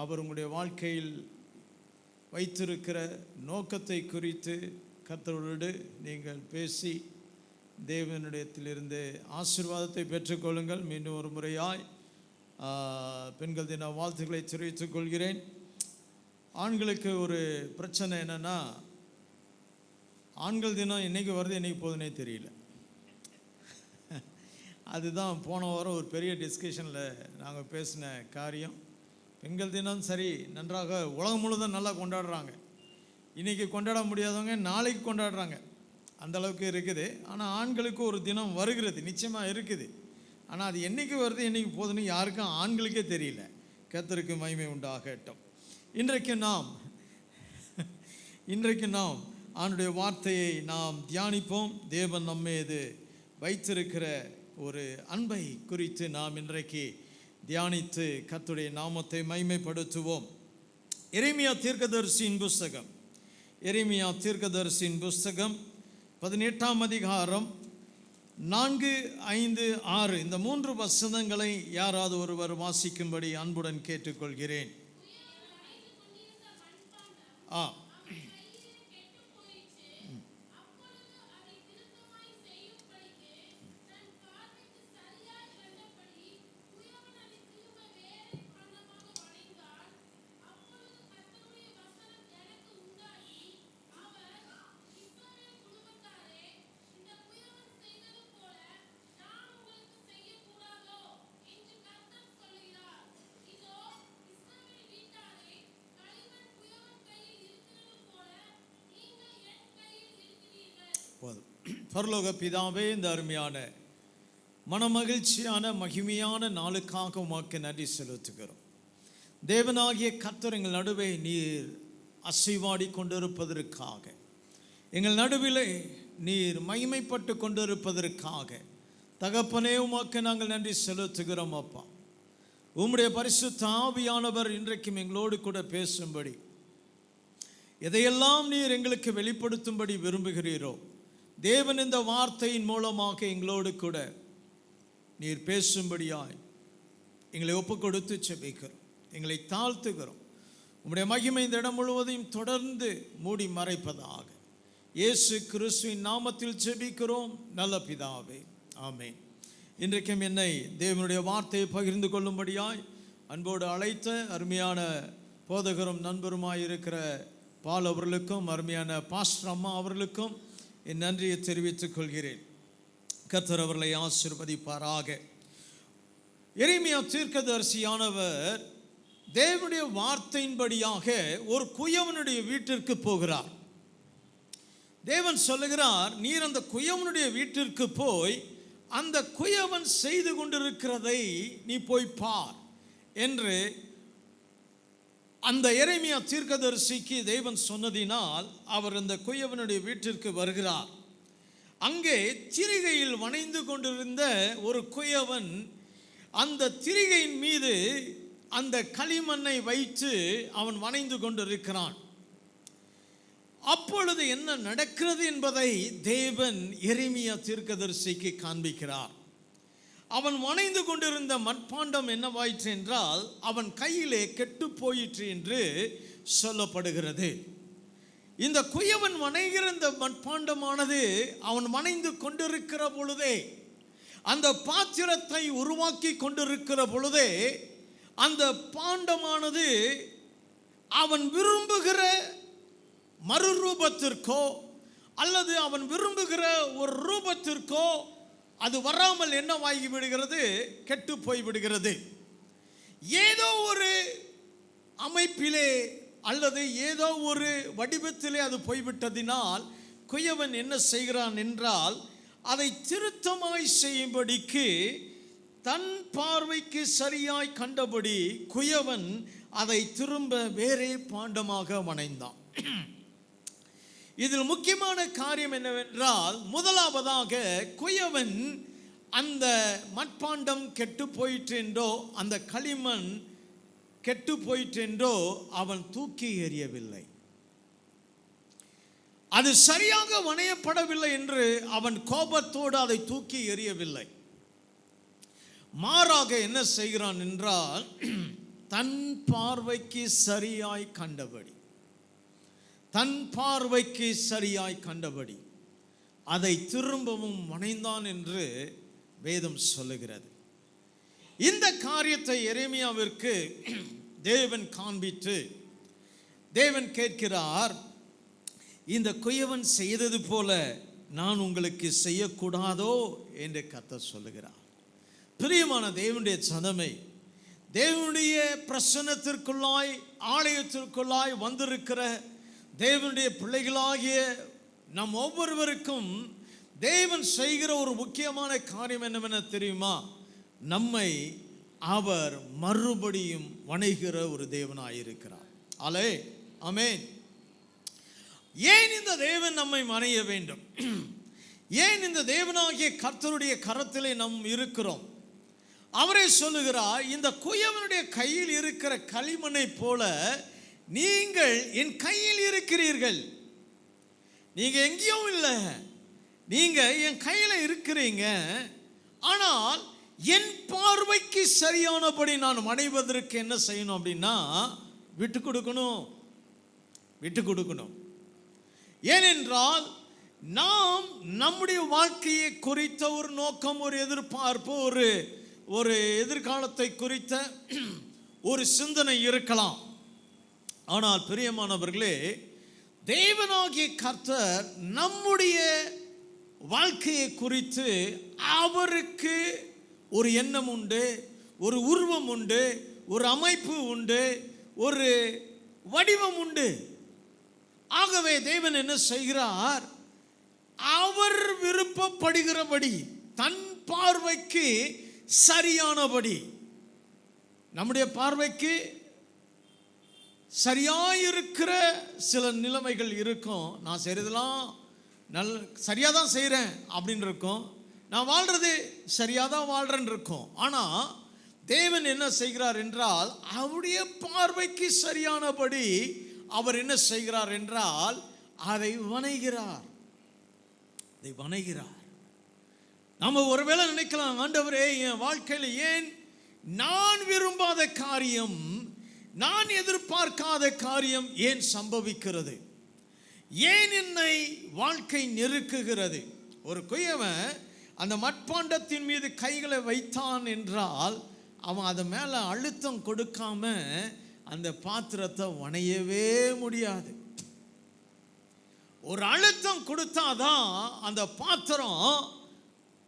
அவர் உங்களுடைய வாழ்க்கையில் வைத்திருக்கிற நோக்கத்தை குறித்து கர்த்தரோடு நீங்கள் பேசி தேவனிடத்திலிருந்து ஆசீர்வாதத்தை பெற்றுக்கொள்ளுங்கள். மீண்டும் ஒரு முறையாய் பெண்கள் தின வாழ்த்துக்களை தெரிவித்துக் கொள்கிறேன். ஆண்களுக்கு ஒரு பிரச்சனை என்னென்னா, ஆண்கள் தினம் என்றைக்கு வருது என்றைக்கு போகுதுன்னே தெரியல. அதுதான் போன வாரம் ஒரு பெரிய டிஸ்கஷனில் நாங்கள் பேசின காரியம். பெண்கள் தினம் சரி, நன்றாக உலகம் முழுவதும் நல்லா கொண்டாடுறாங்க. இன்றைக்கி கொண்டாட முடியாதவங்க நாளைக்கு கொண்டாடுறாங்க, அந்தளவுக்கு இருக்குது. ஆனால் ஆண்களுக்கு ஒரு தினம் வருகிறது, நிச்சயமாக இருக்குது. ஆனால் அது என்றைக்கு வருது என்றைக்கு போகுதுன்னு யாருக்கும் ஆண்களுக்கே தெரியல. கர்த்தருக்கு மகிமை உண்டாகட்டும். இன்றைக்கு நாம் அவனுடைய வார்த்தையை நாம் தியானிப்போம். தேவன் நம்மீது வைத்திருக்கிற ஒரு அன்பை குறித்து நாம் இன்றைக்கு தியானித்து கர்த்தருடைய நாமத்தை மகிமைப்படுத்துவோம். எரேமியா தீர்க்கதரிசியின் புஸ்தகம், எரேமியா தீர்க்கதரிசியின் புஸ்தகம் 18ஆம் அதிகாரம் 4, 5, 6 இந்த 3 வசனங்களை யாராவது ஒருவர் வாசிக்கும்படி அன்புடன் கேட்டுக்கொள்கிறேன். பரலோக பிதாவே, இந்த அருமையான மனமகிழ்ச்சியான மகிமையான நாளுக்காக உமக்கு நன்றி செலுத்துகிறோம். தேவனாகிய கர்த்தர் எங்கள் நடுவே நீர் அசைவாடி கொண்டிருப்பதற்காக, எங்கள் நடுவிலே நீர் மகிமைப்பட்டு கொண்டிருப்பதற்காக தகப்பனே உமக்கு நாங்கள் நன்றி செலுத்துகிறோம். அப்பா, உம்முடைய பரிசுத்த ஆவியானவர் இன்றைக்கும் எங்களோடு கூட பேசும்படி, எதையெல்லாம் நீர் எங்களுக்கு வெளிப்படுத்தும்படி விரும்புகிறீரோ தேவன் இந்த வார்த்தையின் மூலமாக எங்களோடு கூட நீர் பேசும்படியாய் எங்களை ஒப்பு கொடுத்து செபிக்கிறோம், எங்களை தாழ்த்துகிறோம். உம்முடைய மகிமை இந்த இடம் முழுவதையும் தொடர்ந்து மூடி மறைப்பதாக இயேசு கிறிஸ்துவின் நாமத்தில் செபிக்கிறோம் நல்ல பிதாவே, ஆமென். இன்றைக்கும் என்னை தேவனுடைய வார்த்தையை பகிர்ந்து கொள்ளும்படியாய் அன்போடு அழைத்த அருமையான போதகரும் நண்பருமாய் இருக்கிற பால் அவர்களுக்கும் அருமையான பாஸ்டர் அம்மா அவர்களுக்கும் என் நன்றியை தெரிவித்துக் கொள்கிறேன். கர்த்தர் அவர்களை ஆசீர்வதிப்பாராக. எரேமியா தீர்க்கதரிசியானவர் தேவனுடைய வார்த்தையின்படியாக ஒரு குயவனுடைய வீட்டிற்கு போகிறார். தேவன் சொல்லுகிறார், நீர் அந்த குயவனுடைய வீட்டிற்கு போய் அந்த குயவன் செய்து கொண்டிருக்கிறதை நீ போய் பார் என்று அந்த எரேமியா தீர்க்கதரிசிக்கு தேவன் சொன்னதினால் அவர் அந்த குயவனுடைய வீட்டிற்கு வருகிறார். அங்கே திரிகையில் வணைந்து கொண்டிருந்த ஒரு குயவன் அந்த திரிகையின் மீது அந்த களிமண்ணை வைத்து அவன் வணைந்து கொண்டிருக்கிறான். அப்பொழுது என்ன நடக்கிறது என்பதை தேவன் எரேமியா தீர்க்கதரிசிக்கு காண்பிக்கிறார். அவன் வணைந்து கொண்டிருந்த மட்பாண்டம் என்னவாயிற்று என்றால் அவன் கையிலே கெட்டு போயிற்று என்று சொல்லப்படுகிறது. இந்த குயவன் வணைகிற இந்த மட்பாண்டமானது அவன் வணைந்து கொண்டிருக்கிற பொழுதே, அந்த பாத்திரத்தை உருவாக்கி கொண்டிருக்கிற பொழுதே, அந்த பாண்டமானது அவன் விரும்புகிற மறுரூபத்திற்கோ அல்லது அவன் விரும்புகிற ஒரு ரூபத்திற்கோ அது வராமல் என்னவாகி விடுகிறது, கெட்டு போய் விடுகிறது. ஏதோ ஒரு அமைப்பிலே அல்லது ஏதோ ஒரு வடிவத்திலே அது போய்விட்டதினால் குயவன் என்ன செய்கிறான் என்றால் அதை திருத்தமாய் செய்யும்படிக்கு தன் பார்வைக்கு சரியாய் கண்டபடி குயவன் அதை திரும்ப வேறே பாண்டமாக வணைந்தான். இதில் முக்கியமான காரியம் என்னவென்றால், முதலாவதாக குயவன் அந்த மட்பாண்டம் கெட்டு போயிற்று என்றோ அந்த களிமண் கெட்டு போயிற்று என்றோ அவன் தூக்கி எறியவில்லை. அது சரியாக வணையப்படவில்லை என்று அவன் கோபத்தோடு அதை தூக்கி எறியவில்லை. மாறாக என்ன செய்கிறான் என்றால், தன் பார்வைக்கு சரியாய் கண்டபடி, தன் பார்வைக்கு சரியாய் கண்டபடி அதை திரும்பவும் வணைந்தான் என்று வேதம் சொல்லுகிறது. இந்த காரியத்தை எரேமியாவிற்கு தேவன் காண்பித்து தேவன் கேட்கிறார், இந்த குயவன் செய்தது போல நான் உங்களுக்கு செய்யக்கூடாதோ என்று கர்த்தர் சொல்லுகிறார். பிரியமான தேவனுடைய சனமே, தேவனுடைய பிரசன்னத்திற்குள்ளாய் ஆலயத்திற்குள்ளாய் வந்திருக்கிற தேவனுடைய பிள்ளைகளாகிய நம் ஒவ்வொருவருக்கும் தேவன் செய்கிற ஒரு முக்கியமான காரியம் என்னவென தெரியுமா? நம்மை அவர் மறுபடியும் வணைகிற ஒரு தேவனாயிருக்கிறார். ஆமென். ஏன் இந்த தேவன் நம்மை மறைய வேண்டும்? ஏன் இந்த தேவனாகிய கர்த்தருடைய கரத்திலே நாம் இருக்கிறோம்? அவரே சொல்லுகிறார், இந்த குயவனுடைய கையில் இருக்கிற களிமண்ணை போல நீங்கள் என் கையில் இருக்கிறீர்கள். நீங்க எங்கேயும் இல்லை, நீங்க என் கையில இருக்கிறீங்க. ஆனால் என் பார்வைக்கு சரியானபடி நான் அடைவதற்கு என்ன செய்யணும் அப்படின்னா, விட்டு கொடுக்கணும். ஏனென்றால் நாம் நம்முடைய வாழ்க்கையை குறித்த ஒரு நோக்கம், ஒரு எதிர்பார்ப்பு, ஒரு எதிர்காலத்தை குறித்த ஒரு சிந்தனை இருக்கலாம். ஆனால் பிரியமானவர்களே, தேவனாகிய கர்த்தர் நம்முடைய வாழ்க்கையை குறித்து அவருக்கு ஒரு எண்ணம் உண்டு, ஒரு உருவம் உண்டு, ஒரு அமைப்பு உண்டு, ஒரு வடிவம் உண்டு. ஆகவே தேவன் என்ன செய்கிறார்? அவர் விருப்பப்படுகிறபடி, தன் பார்வைக்கு சரியானபடி, நம்முடைய பார்வைக்கு சரியாயிருக்கிற சில நிலைமைகள் இருக்கும். நான் செய்கிறதெல்லாம் சரியாக தான் செய்கிறேன் அப்படின்னு இருக்கும். நான் வாழ்கிறது சரியாக தான் வாழ்கிறேன்னு இருக்கும். ஆனால் தேவன் என்ன செய்கிறார் என்றால், அவருடைய பார்வைக்கு சரியானபடி அவர் என்ன செய்கிறார் என்றால், அதை வணைகிறார். நம்ம ஒருவேளை நினைக்கலாம், ஆண்டவரே என் வாழ்க்கையில் ஏன் நான் விரும்பாத காரியம், நான் எதிர்பார்க்காத காரியம் ஏன் சம்பவிக்கிறது? ஏன் என்னை வாழ்க்கை நெருக்குகிறது? ஒரு குயவன் அந்த மட்பாண்டத்தின் மீது கைகளை வைத்தான் என்றால், அவன் அதை மேலே அழுத்தம் கொடுக்காம அந்த பாத்திரத்தை வணையவே முடியாது. ஒரு அழுத்தம் கொடுத்தாதான் அந்த பாத்திரம்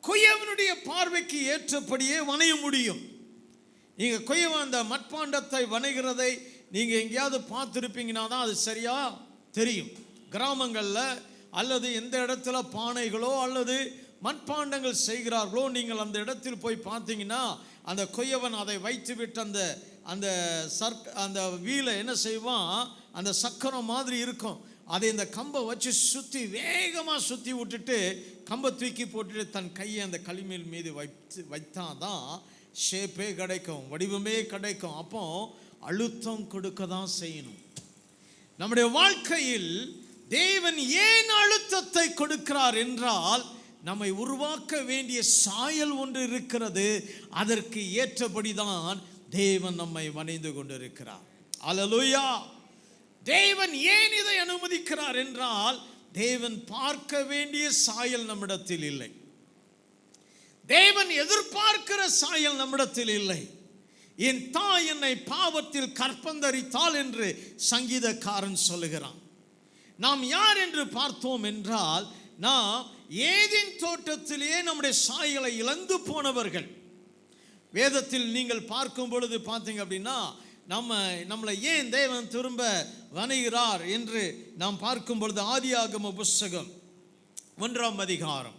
குயவனுடைய பார்வைக்கு ஏற்றபடியே வணைய முடியும். நீங்க குயவன் அந்த மட்பாண்டத்தை வணைகிறதை நீங்க எங்கேயாவது பார்த்துருப்பீங்கன்னா தான் அது சரியா தெரியும். கிராமங்களில் அல்லது எந்த இடத்துல பானைகளோ அல்லது மட்பாண்டங்கள் செய்கிறார்களோ, நீங்கள் அந்த இடத்தில் போய் பார்த்தீங்கன்னா அந்த குயவன் அதை வைத்து விட்டு அந்த வீலை என்ன செய்வான், அந்த சக்கரம் மாதிரி இருக்கும், அதை இந்த கம்பை வச்சு சுற்றி வேகமாக சுற்றி விட்டுட்டு கம்பை தூக்கி போட்டுட்டு தன் கையை அந்த களிமண் மீது வைத்தாதான் ஷேப்பே கிடைக்கும், வடிவமே கிடைக்கும். அப்போ அழுத்தம் கொடுக்க தான் செய்யணும். நம்முடைய வாழ்க்கையில் தேவன் ஏன் அழுத்தத்தை கொடுக்கிறார் என்றால், நம்மை உருவாக்க வேண்டிய சாயல் ஒன்று இருக்கிறது. அதற்கு ஏற்றபடிதான் தேவன் நம்மை வணைந்து கொண்டிருக்கிறார். அல்லேலூயா. தேவன் ஏன் இதை அனுமதிக்கிறார் என்றால், தேவன் பார்க்க வேண்டிய சாயல் நம்மிடத்தில் இல்லை. தேவன் எதிர்பார்க்கிற சாயல் நம்மிடத்தில் இல்லை. என் தாய் என்னை பாவத்தில் கற்பந்தரித்தாள் என்று சங்கீதக்காரன் சொல்லுகிறான். நாம் யார் என்று பார்த்தோம் என்றால், நாம் ஏதேன் தோட்டத்திலேயே நம்முடைய சாயலை இழந்து போனவர்கள். வேதத்தில் நீங்கள் பார்க்கும் பொழுது பார்த்தீங்க அப்படின்னா, நம்மளை ஏன் தேவன் திரும்ப வணைகிறார் என்று நாம் பார்க்கும் பொழுது, ஆதியாகம புஸ்தகம் 1ஆம் அதிகாரம்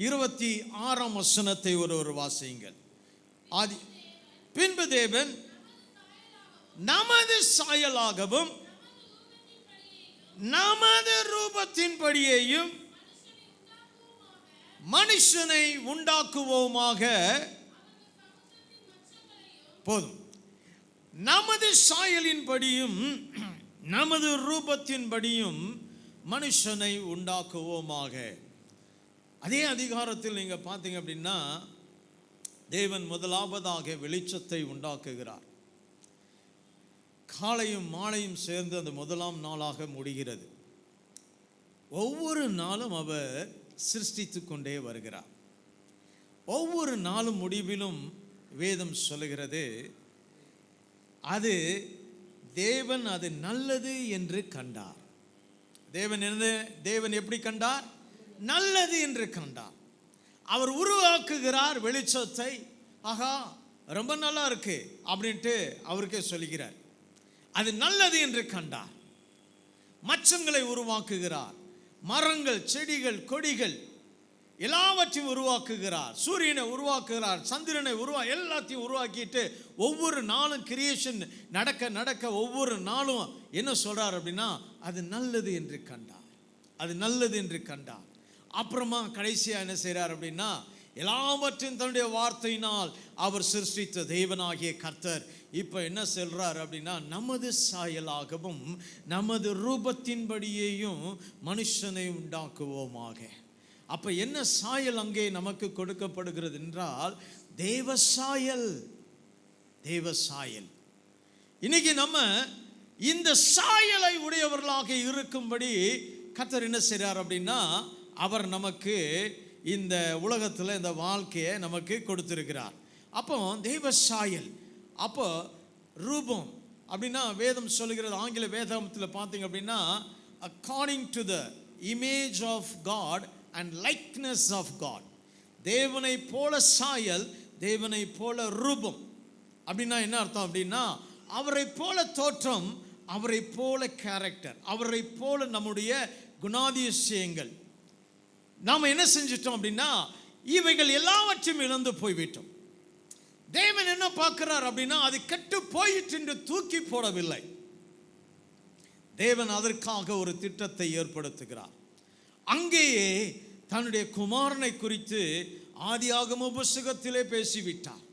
26ஆம் வசனத்தை ஒரு வாசியுங்கள். பின்பு தேவன் நமது சாயலாகவும் நமது ரூபத்தின்படியேயும் மனுஷனை உண்டாக்குவோமாக. போதும். நமது சாயலின்படியும் நமது ரூபத்தின்படியும் மனுஷனை உண்டாக்குவோமாக. அதே அதிகாரத்தில் நீங்கள் பார்த்தீங்க அப்படின்னா, தேவன் முதலாவதாக வெளிச்சத்தை உண்டாக்குகிறார். காலையும் மாலையும் சேர்ந்து அந்த முதலாம் நாளாக முடிகிறது. ஒவ்வொரு நாளும் அவர் சிருஷ்டித்து கொண்டே வருகிறார். ஒவ்வொரு நாளும் முடிவிலும் வேதம் சொல்லுகிறது, அது தேவன் அது நல்லது என்று கண்டார். தேவன் எப்படி கண்டார்? நல்லது என்று கண்டார். அவர் உருவாக்குகிறார் வெளிச்சத்தை. ஆகா, ரொம்ப நல்லா இருக்கு அப்படின்ட்டு அவருக்கே சொல்லுகிறார். அது நல்லது என்று கண்டார். மச்சங்களை உருவாக்குகிறார். மரங்கள், செடிகள், கொடிகள் எல்லாவற்றையும் உருவாக்குகிறார். சூரியனை உருவாக்குகிறார், சந்திரனை எல்லாத்தையும் உருவாக்கிட்டு ஒவ்வொரு நாளும் கிரியேஷன் நடக்க ஒவ்வொரு நாளும் என்ன சொல்றார் அப்படின்னா, அது நல்லது என்று கண்டார். அது நல்லது என்று கண்டார். அப்புறமா கடைசியாக என்ன செய்கிறார் அப்படின்னா, எல்லாவற்றையும் தன்னுடைய வார்த்தையினால் அவர் சிருஷ்டித்த தேவனாகிய கர்த்தர் இப்போ என்ன சொல்றார் அப்படின்னா, நமது சாயலாகவும் நமது ரூபத்தின்படியேயும் மனுஷனை உண்டாக்குவோமாக. அப்போ என்ன சாயல் அங்கே நமக்கு கொடுக்கப்படுகிறது என்றால் தேவ சாயல். தேவ சாயல். இன்னைக்கு நம்ம இந்த சாயலை உடையவர்களாக இருக்கும்படி கர்த்தர் என்ன செய்கிறார் அப்படின்னா, அவர் நமக்கு இந்த உலகத்தில் இந்த வாழ்க்கையை நமக்கு கொடுத்திருக்கிறார். அப்போ தெய்வ சாயல், அப்போ ரூபம் அப்படின்னா வேதம் சொல்லுகிறது, ஆங்கில வேதாமத்தில் பார்த்தீங்க அப்படின்னா according to the image of God and likeness of God. தேவனை போல சாயல், தேவனை போல ரூபம். அப்படின்னா என்ன அர்த்தம் அப்படின்னா, அவரை போல தோற்றம், அவரை போல கேரக்டர், அவரை போல நம்முடைய குணாதிசயங்கள். நாம் என்ன செஞ்சிட்டோம் அப்படின்னா, இவைகள் எல்லாவற்றையும் இழந்து போய்விட்டோம். தேவன் என்ன பார்க்கிறார் அப்படின்னா, அது கெட்டு போயிற்று என்று தூக்கி போடவில்லை. தேவன் அதற்காக ஒரு திட்டத்தை ஏற்படுத்துகிறார். அங்கேயே தன்னுடைய குமாரனை குறித்து ஆதியாகம புத்தகத்திலே பேசிவிட்டார்.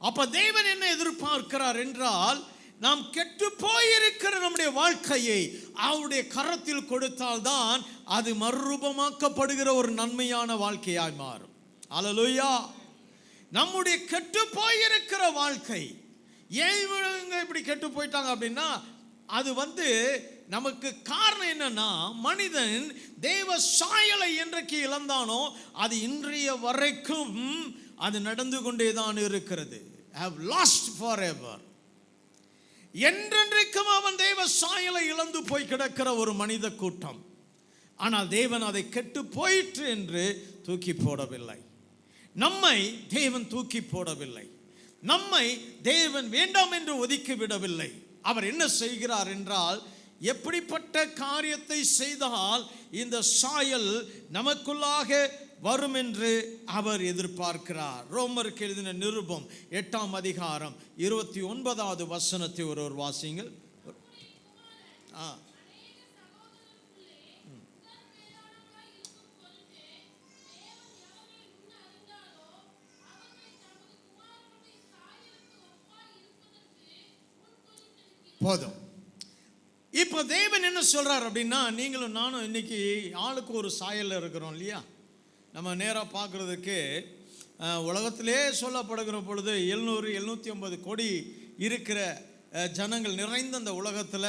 அப்ப தேவன் என்ன எதிர்பார்க்கிறார் என்றால், நாம் கெட்டு போயிருக்கிற நம்முடைய வாழ்க்கையை அவருடைய கரத்தில் கொடுத்தால்தான் அது மறுரூபமாக்கப்படுகிற ஒரு நன்மையான வாழ்க்கையாய் மாறும். அல்லேலூயா. நம்முடைய கெட்டு போயிருக்கிற வாழ்க்கை, ஏன் இவங்க இப்படி கெட்டு போயிட்டாங்க அப்படின்னா, அது நமக்கு காரணம் என்னன்னா, மனிதன் தேவ சாயலை என்றைக்கு இழந்தானோ அது இன்றைய வரைக்கும் அது நடந்து கொண்டே தான் இருக்கிறது. have lost forever. என்றென்றைக்கும் அவன் தேவ சாயலை இழந்து போய் கிடக்கிற ஒரு மனித கூட்டம். ஆனால் தேவன் அதை கெட்டு போயிற்று என்று தூக்கி போடவில்லை. நம்மை தேவன் தூக்கி போடவில்லை. நம்மை தேவன் வேண்டாம் என்று ஒதுக்கி விடவில்லை. அவர் என்ன செய்கிறார் என்றால், எப்படிப்பட்ட காரியத்தை செய்தால் இந்த சாயல் நமக்குள்ளாக வரும் என்று அவர் எதிர்பார்க்கிறார். ரோமருக்கு எழுதின நிருபம் 8ஆம் அதிகாரம் 29வது வசனத்தை ஒருவர் வாசிங்கள். போதும். இப்போ தேவன் என்ன சொல்றார் அப்படின்னா, நீங்களும் நானும் இன்னைக்கு ஆளுக்கு ஒரு சாயல்ல இருக்கிறோம் இல்லையா? நம்ம நேராக பார்க்குறதுக்கு உலகத்திலே சொல்லப்படுகிற பொழுது 700-750 கோடி இருக்கிற ஜனங்கள் நிறைந்த அந்த உலகத்தில்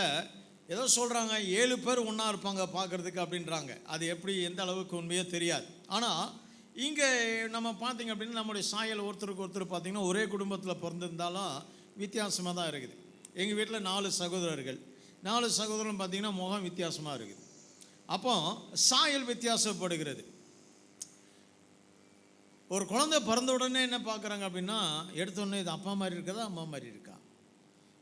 ஏதோ சொல்கிறாங்க 7 பேர் ஒன்றா இருப்பாங்க பார்க்குறதுக்கு அப்படின்றாங்க. அது எப்படி எந்த அளவுக்கு உண்மையோ தெரியாது. ஆனால் இங்கே நம்ம பார்த்திங்க அப்படின்னா, நம்முடைய சாயல் ஒருத்தருக்கு ஒருத்தர் பார்த்திங்கன்னா ஒரே குடும்பத்தில் பிறந்திருந்தாலும் வித்தியாசமாக தான் இருக்குது. எங்கள் வீட்டில் 4 சகோதரர்கள். 4 சகோதரன் பார்த்திங்கன்னா முகம் வித்தியாசமாக இருக்குது. அப்போ சாயல் வித்தியாசப்படுகிறது. ஒரு குழந்தை பிறந்த உடனே என்ன பார்க்குறாங்க அப்படின்னா, எடுத்தோடனே இது அப்பா மாதிரி இருக்கதா அம்மா மாதிரி இருக்கா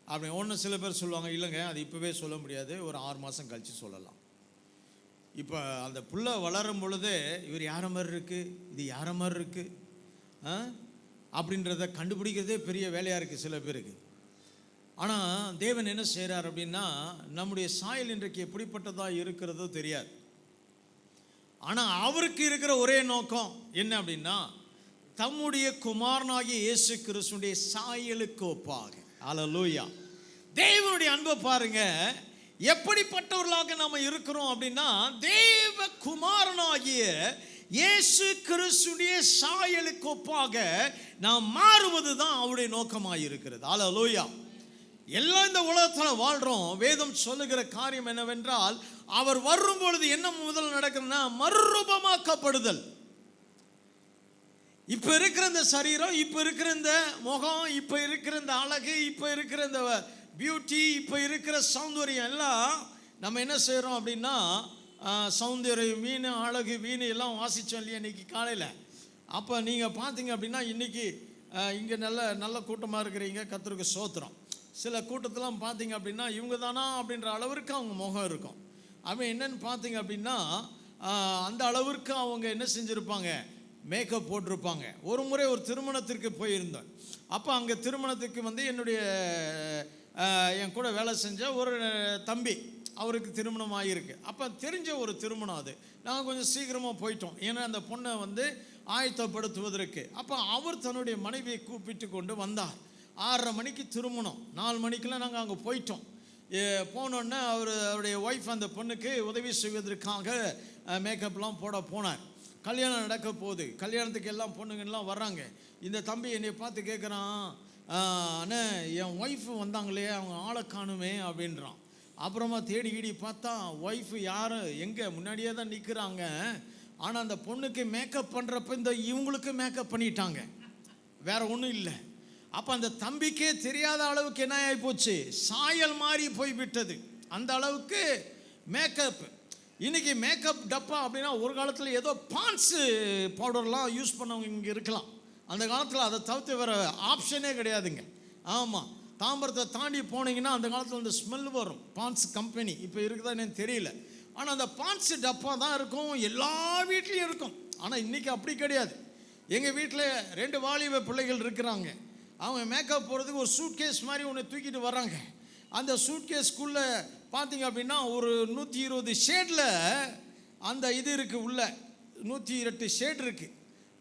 அப்படி ஒன்று சில பேர் சொல்லுவாங்க, இல்லைங்க அது இப்போவே சொல்ல முடியாது, ஒரு 6 மாதம் கழித்து சொல்லலாம். இப்போ அந்த புள்ள வளரும் பொழுது இவர் யாரை மாதிரி இருக்குது, இது யாரை மாதிரி இருக்குது அப்படின்றத கண்டுபிடிக்கிறதே பெரிய வேலையாக இருக்குது சில பேருக்கு. ஆனால் தேவன் என்ன செய்கிறார் அப்படின்னா, நம்முடைய சாயல் இன்றைக்கு எப்படிப்பட்டதாக இருக்கிறதோ தெரியாது. ஆனால் அவருக்கு இருக்கிற ஒரே நோக்கம் என்ன அப்படின்னா, தம்முடைய குமாரனாகிய இயேசு கிறிஸ்துவினுடைய சாயலுக்கு ஒப்பாக. அல்லேலூயா. தேவனுடைய அன்பை பாருங்க, எப்படிப்பட்டவர்களாக நாம் இருக்கிறோம் அப்படின்னா, தேவ குமாரனாகிய இயேசு கிறிஸ்துவினுடைய சாயலுக்கு ஒப்பாக நாம் மாறுவது தான் அவருடைய நோக்கமாக இருக்கிறது. அல்லேலூயா. எல்லாம் இந்த உலகத்தில் வாழ்கிறோம். வேதம் சொல்லுகிற காரியம் என்னவென்றால், அவர் வரும் பொழுது என்ன முதல் நடக்குதுன்னா, மறுரூபமாக்கப்படுதல். இப்போ இருக்கிற இந்த சரீரம், இப்போ இருக்கிற இந்த முகம், இப்போ இருக்கிற இந்த அழகு, இப்போ இருக்கிற இந்த பியூட்டி, இப்போ இருக்கிற சௌந்தரியம் எல்லாம் நம்ம என்ன செய்கிறோம் அப்படின்னா, சௌந்தரியம் வீணு, அழகு வீணு எல்லாம் வாசித்தோம் இல்லையா இன்னைக்கு காலையில். அப்போ நீங்கள் பார்த்தீங்க அப்படின்னா, இன்றைக்கி இங்கே நல்ல கூட்டமாக இருக்கிறீங்க, கர்த்தருக்கு ஸ்தோத்திரம். சில கூட்டத்தெல்லாம் பார்த்தீங்க அப்படின்னா, இவங்க தானா அப்படின்ற அளவிற்கு அவங்க முகம் இருக்கும். அவன் என்னன்னு பார்த்தீங்க அப்படின்னா, அந்த அளவிற்கு அவங்க என்ன செஞ்சுருப்பாங்க, மேக்கப் போட்டிருப்பாங்க. ஒரு முறை ஒரு திருமணத்திற்கு போயிருந்தோம். அப்போ அங்கே திருமணத்துக்கு என்னுடைய என் கூட வேலை செஞ்ச ஒரு தம்பி, அவருக்கு திருமணம் ஆகியிருக்கு. அப்போ தெரிஞ்ச ஒரு திருமணம் அது. நாங்கள் கொஞ்சம் சீக்கிரமாக போயிட்டோம், ஏன்னா அந்த பொண்ணை வந்து ஆயத்தப்படுத்துவதற்கு. அப்போ அவர் தன்னுடைய மனைவியை கூப்பிட்டு கொண்டு வந்தார். 6:30 மணிக்கு திருமணம், 4 மணிக்கெல்லாம் நாங்கள் அங்கே போயிட்டோம். போனோடனே அவருடைய ஒய்ஃப் அந்த பொண்ணுக்கு உதவி செய்வதற்காக மேக்கப்லாம் போனார். கல்யாணம் நடக்க போகுது, கல்யாணத்துக்கு எல்லாம் பொண்ணுங்கள்லாம் வர்றாங்க. இந்த தம்பி என்னை பார்த்து கேட்குறான், அண்ணே என் ஒய்ஃபு வந்தாங்களே, அவங்க ஆளை காணுமே அப்படின்றான். அப்புறமா தேடி பார்த்தா ஒய்ஃபு யாரும் எங்கே, முன்னாடியே தான் நிற்கிறாங்க. ஆனால் அந்த பொண்ணுக்கு மேக்கப் பண்ணுறப்ப இந்த இவங்களுக்கு மேக்கப் பண்ணிட்டாங்க, வேற ஒன்றும் இல்லை. அப்போ அந்த தம்பிக்கே தெரியாத அளவுக்கு என்ன ஆகி போச்சு, சாயல் மாறி போய்விட்டது. அந்த அளவுக்கு மேக்கப். இன்றைக்கி மேக்கப் டப்பா அப்படின்னா, ஒரு காலத்தில் ஏதோ பான்ஸு பவுடர்லாம் யூஸ் பண்ணவங்க இங்கே இருக்கலாம். அந்த காலத்தில் அதை தவிர்த்து வேறு ஆப்ஷனே கிடையாதுங்க. ஆமாம், தாம்பரத்தை தாண்டி போனீங்கன்னா அந்த காலத்தில் அந்த ஸ்மெல் வரும், பான்ஸ் கம்பெனி. இப்போ இருக்குதா என்னன்னு தெரியல. ஆனால் அந்த பான்ஸு டப்பா தான் இருக்கும், எல்லா வீட்லேயும் இருக்கும். ஆனால் இன்றைக்கி அப்படி கிடையாது. எங்கள் வீட்டில் 2 வாலிப பிள்ளைகள் இருக்கிறாங்க. அவங்க மேக்கப் போகிறதுக்கு ஒரு சூட்கேஸ் மாதிரி ஒன்று தூக்கிட்டு வர்றாங்க. அந்த சூட்கேஸ்க்குள்ளே பார்த்தீங்க அப்படின்னா ஒரு 120 ஷேடில் அந்த இது இருக்குது, உள்ள 108 ஷேட் இருக்குது.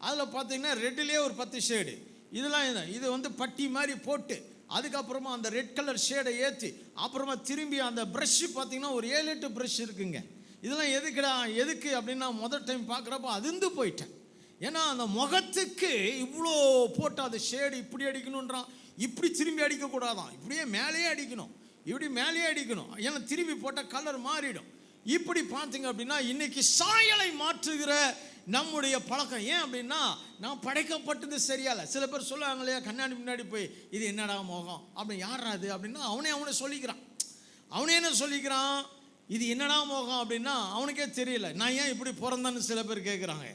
அதில் பார்த்தீங்கன்னா ரெட்டிலே ஒரு 10 ஷேடு. இதெல்லாம் இது வந்து பட்டி மாதிரி போட்டு, அதுக்கப்புறமா அந்த ரெட் கலர் ஷேடை ஏற்றி, அப்புறமா திரும்பி அந்த ப்ரஷ்ஷு பார்த்தீங்கன்னா ஒரு 7-8 ப்ரஷ் இருக்குங்க. இதெல்லாம் எதுக்கு அப்படின்னா, முதல் டைம் பார்க்குறப்ப அதிர்ந்து போயிட்டேன். ஏன்னா அந்த முகத்துக்கு இவ்வளோ போட்டு அந்த ஷேடு இப்படி அடிக்கணுன்றான், இப்படி திரும்பி அடிக்கக்கூடாதான், இப்படியே மேலேயே அடிக்கணும், இப்படி மேலேயே அடிக்கணும், ஏன்னா திரும்பி போட்டால் கலர் மாறிடும். இப்படி பார்த்தீங்க அப்படின்னா இன்றைக்கி சாயலை மாற்றுகிற நம்முடைய பழக்கம். ஏன் அப்படின்னா, நான் படைக்கப்பட்டது சரியால. சில பேர் சொல்லுவாங்க இல்லையா, கண்ணாடி முன்னாடி போய் இது என்னடா முகம் அப்படி, யாரா அது அப்படின்னா அவனே சொல்லிக்கிறான். அவனே என்ன சொல்லிக்கிறான், இது என்னடா முகம் அப்படின்னா அவனுக்கே தெரியல. நான் ஏன் இப்படி பிறந்தேன்னு சில பேர் கேட்குறாங்க,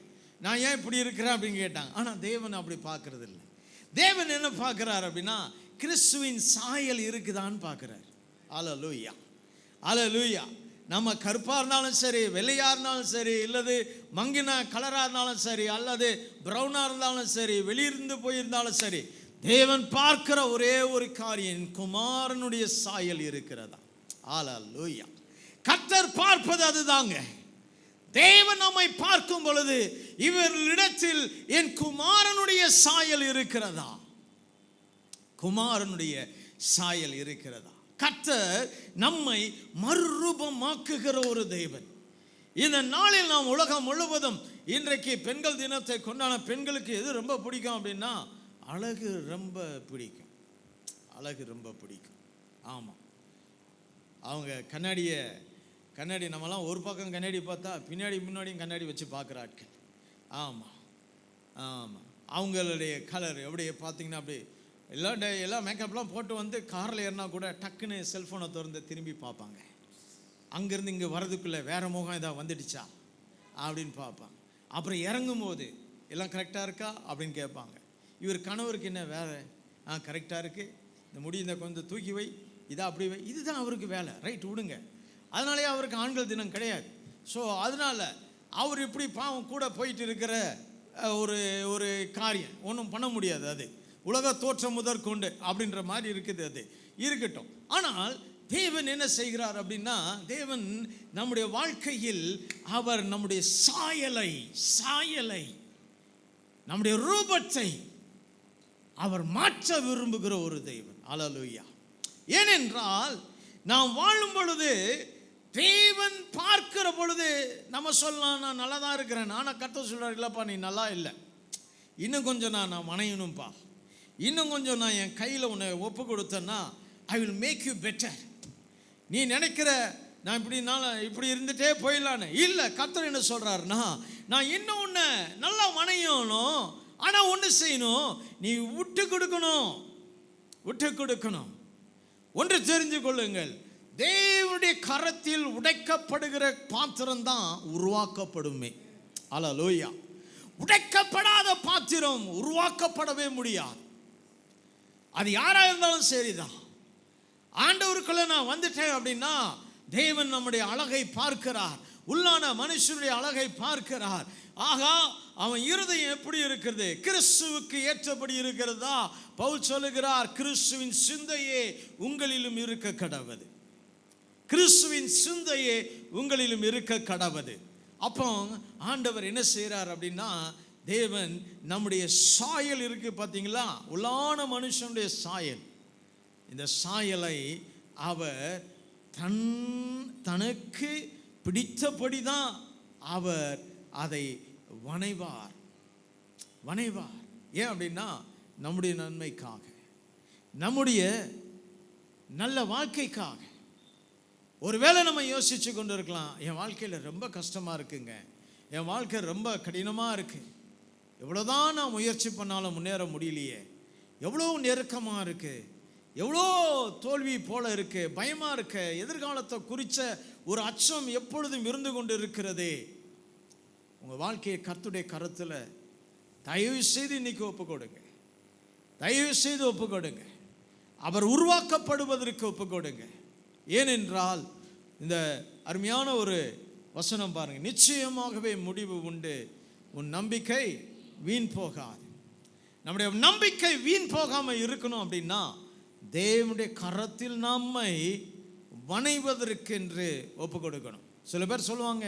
நான் ஏன் இப்படி இருக்கிறேன் அப்படின்னு கேட்டாங்க. ஆனால் தேவன் அப்படி பார்க்கறது இல்லை. தேவன் என்ன பார்க்குறார் அப்படின்னா, கிறிஸ்துவின் சாயல் இருக்குதான்னு பார்க்குறார். அல்லேலூயா, அல்லேலூயா. நம்ம கருப்பாக இருந்தாலும் சரி, வெள்ளையாக இருந்தாலும் சரி, இல்லது மங்கின கலராக இருந்தாலும் சரி, அல்லது ப்ரௌனாக இருந்தாலும் சரி, வெளியிருந்து போயிருந்தாலும் சரி, தேவன் பார்க்கிற ஒரே ஒரு காரியம், குமாரனுடைய சாயல் இருக்கிறதா. அல்லேலூயா. கர்த்தர் பார்ப்பது அதுதாங்க. தேவன் நம்மை பார்க்கும் பொழுது இவர்களிடத்தில் என் குமாரனுடைய சாயல் இருக்கிறதா, குமாரனுடைய சாயல் இருக்கிறதா. கர்த்தர் நம்மை மறுரூபமாக்குகிற ஒரு தேவன். இந்த நாளில் நாம் உலகம் முழுவதும் இன்றைக்கு பெண்கள் தினத்தை கொண்டாட பெண்களுக்கு எது ரொம்ப பிடிக்கும் அப்படின்னா, அழகு ரொம்ப பிடிக்கும், அழகு ரொம்ப பிடிக்கும். ஆமாம், அவங்க கண்ணாடி நம்மலாம் ஒரு பக்கம் கண்ணாடி பார்த்தா பின்னாடி முன்னாடியும் கண்ணாடி வச்சு பார்க்குற ஆட்கள். ஆமாம் ஆமாம், அவங்களுடைய கலர் எப்படி பார்த்தீங்கன்னா, அப்படி எல்லாம் மேக்கப்லாம் போட்டு வந்து காரில் ஏறினா கூட டக்குன்னு செல்ஃபோனை திறந்து திரும்பி பார்ப்பாங்க. அங்கேருந்து இங்கே வரதுக்குள்ளே வேறு முகம் ஏதாவது வந்துடுச்சா அப்படின்னு பார்ப்பாங்க. அப்புறம் இறங்கும் போது எல்லாம் கரெக்டாக இருக்கா அப்படின்னு கேட்பாங்க. இவர் கணவருக்கு என்ன வேலை, கரெக்டாக இருக்குது, இந்த முடி இந்த கொஞ்சம் தூக்கி வை, இதாக அப்படி வை, இதுதான் அவருக்கு வேலை, ரைட் விடுங்க. அதனாலே அவருக்கு ஆண்கள் தினம் கிடையாது. ஸோ அதனால் அவர் இப்படி பாவம் கூட போயிட்டு இருக்கிற ஒரு காரியம் ஒன்றும் பண்ண முடியாது. அது உலக தோற்றம் முதற்கொண்டு அப்படின்ற மாதிரி இருக்குது, அது இருக்கட்டும். ஆனால் தேவன் என்ன செய்கிறார் அப்படின்னா, தேவன் நம்முடைய வாழ்க்கையில் அவர் நம்முடைய சாயலை நம்முடைய ரூபத்தை அவர் மாற்ற விரும்புகிற ஒரு தேவன். அல்லேலூயா. ஏனென்றால் நாம் வாழும் பொழுது தேவன் பார்க்கிற பொழுது நம்ம சொல்லலாம், நான் நல்லா தான் இருக்கிறேன். ஆனால் கர்த்தர் சொல்கிறார், இல்லைப்பா நீ நல்லா இல்லை, இன்னும் கொஞ்சம் நான் மனையணும்ப்பா, இன்னும் கொஞ்சம் நான் என் கையில் உன்னை ஒப்பு கொடுத்தேன்னா I will make you better. நீ நினைக்கிற நான் இப்படி இருந்துகிட்டே போயிடலான்னு இல்லை. கர்த்தர் என்ன சொல்கிறாருன்னா, நான் இன்னும் உன்னை நல்லா மனையணும், ஆனால் ஒன்று செய்யணும், நீ விட்டு கொடுக்கணும். ஒன்று தெரிஞ்சு கொள்ளுங்கள், தேவனுடைய கரத்தில் உடைக்கப்படுகிற பாத்திரம் தான் உருவாக்கப்படுமே. அல்லேலூயா. உடைக்கப்படாத பாத்திரம் உருவாக்கப்படவே முடியாது. அது யாராக இருந்தாலும் சரிதான். ஆண்டவருக்குள்ள நான் வந்துட்டேன் அப்படின்னா தேவன் நம்முடைய அழகை பார்க்கிறார், உள்ளான மனுஷனுடைய அழகை பார்க்கிறார். ஆகா, அவன் இருதயம் எப்படி இருக்கிறது, கிறிஸ்துவுக்கு ஏற்றபடி இருக்கிறதா. பவுல் சொல்லுகிறார், கிறிஸ்துவின் சிந்தையே உங்களிலும் இருக்க கடவுது. கிறிஸ்துவின் சிந்தையே உங்களிலும் இருக்க கடவது. அப்போ ஆண்டவர் என்ன செய்கிறார் அப்படின்னா, தேவன் நம்முடைய சாயல் இருக்கு பார்த்தீங்களா, உள்ளான மனுஷனுடைய சாயல், இந்த சாயலை அவர் தனக்கு பிடித்தபடி தான் அவர் அதை வணைவார். ஏன் அப்படின்னா நம்முடைய நன்மைக்காக, நம்முடைய நல்ல வாழ்க்கைக்காக. ஒருவேளை நம்ம யோசிச்சு கொண்டு இருக்கலாம், என் வாழ்க்கையில் ரொம்ப கஷ்டமாக இருக்குங்க, என் வாழ்க்கை ரொம்ப கடினமாக இருக்குது, எவ்வளோதான் நான் முயற்சி பண்ணாலும் முன்னேற முடியலையே, எவ்வளோ நெருக்கமாக இருக்குது, எவ்வளோ தோல்வி போல இருக்கு, பயமாக இருக்கு, எதிர்காலத்தை குறித்த ஒரு அச்சம் எப்பொழுதும் இருந்து கொண்டு இருக்கிறதே. உங்கள் வாழ்க்கையை கர்த்தருடைய கருத்தில் தயவு செய்து இன்னைக்கு ஒப்பு கொடுங்க. தயவு செய்து ஒப்பு கொடுங்க. அவர் உருவாக்கப்படுவதற்கு ஒப்பு கொடுங்க. ஏனென்றால் இந்த அருமையான ஒரு வசனம் பாருங்க, நிச்சயமாகவே முடிவு உண்டு, உன் நம்பிக்கை வீண் போகாது. நம்முடைய நம்பிக்கை வீண் போகாமல் இருக்கணும் அப்படின்னா தேவனுடைய கரத்தில் நம்மை வணைவதற்கென்று ஒப்பு கொடுக்கணும். சில பேர் சொல்லுவாங்க,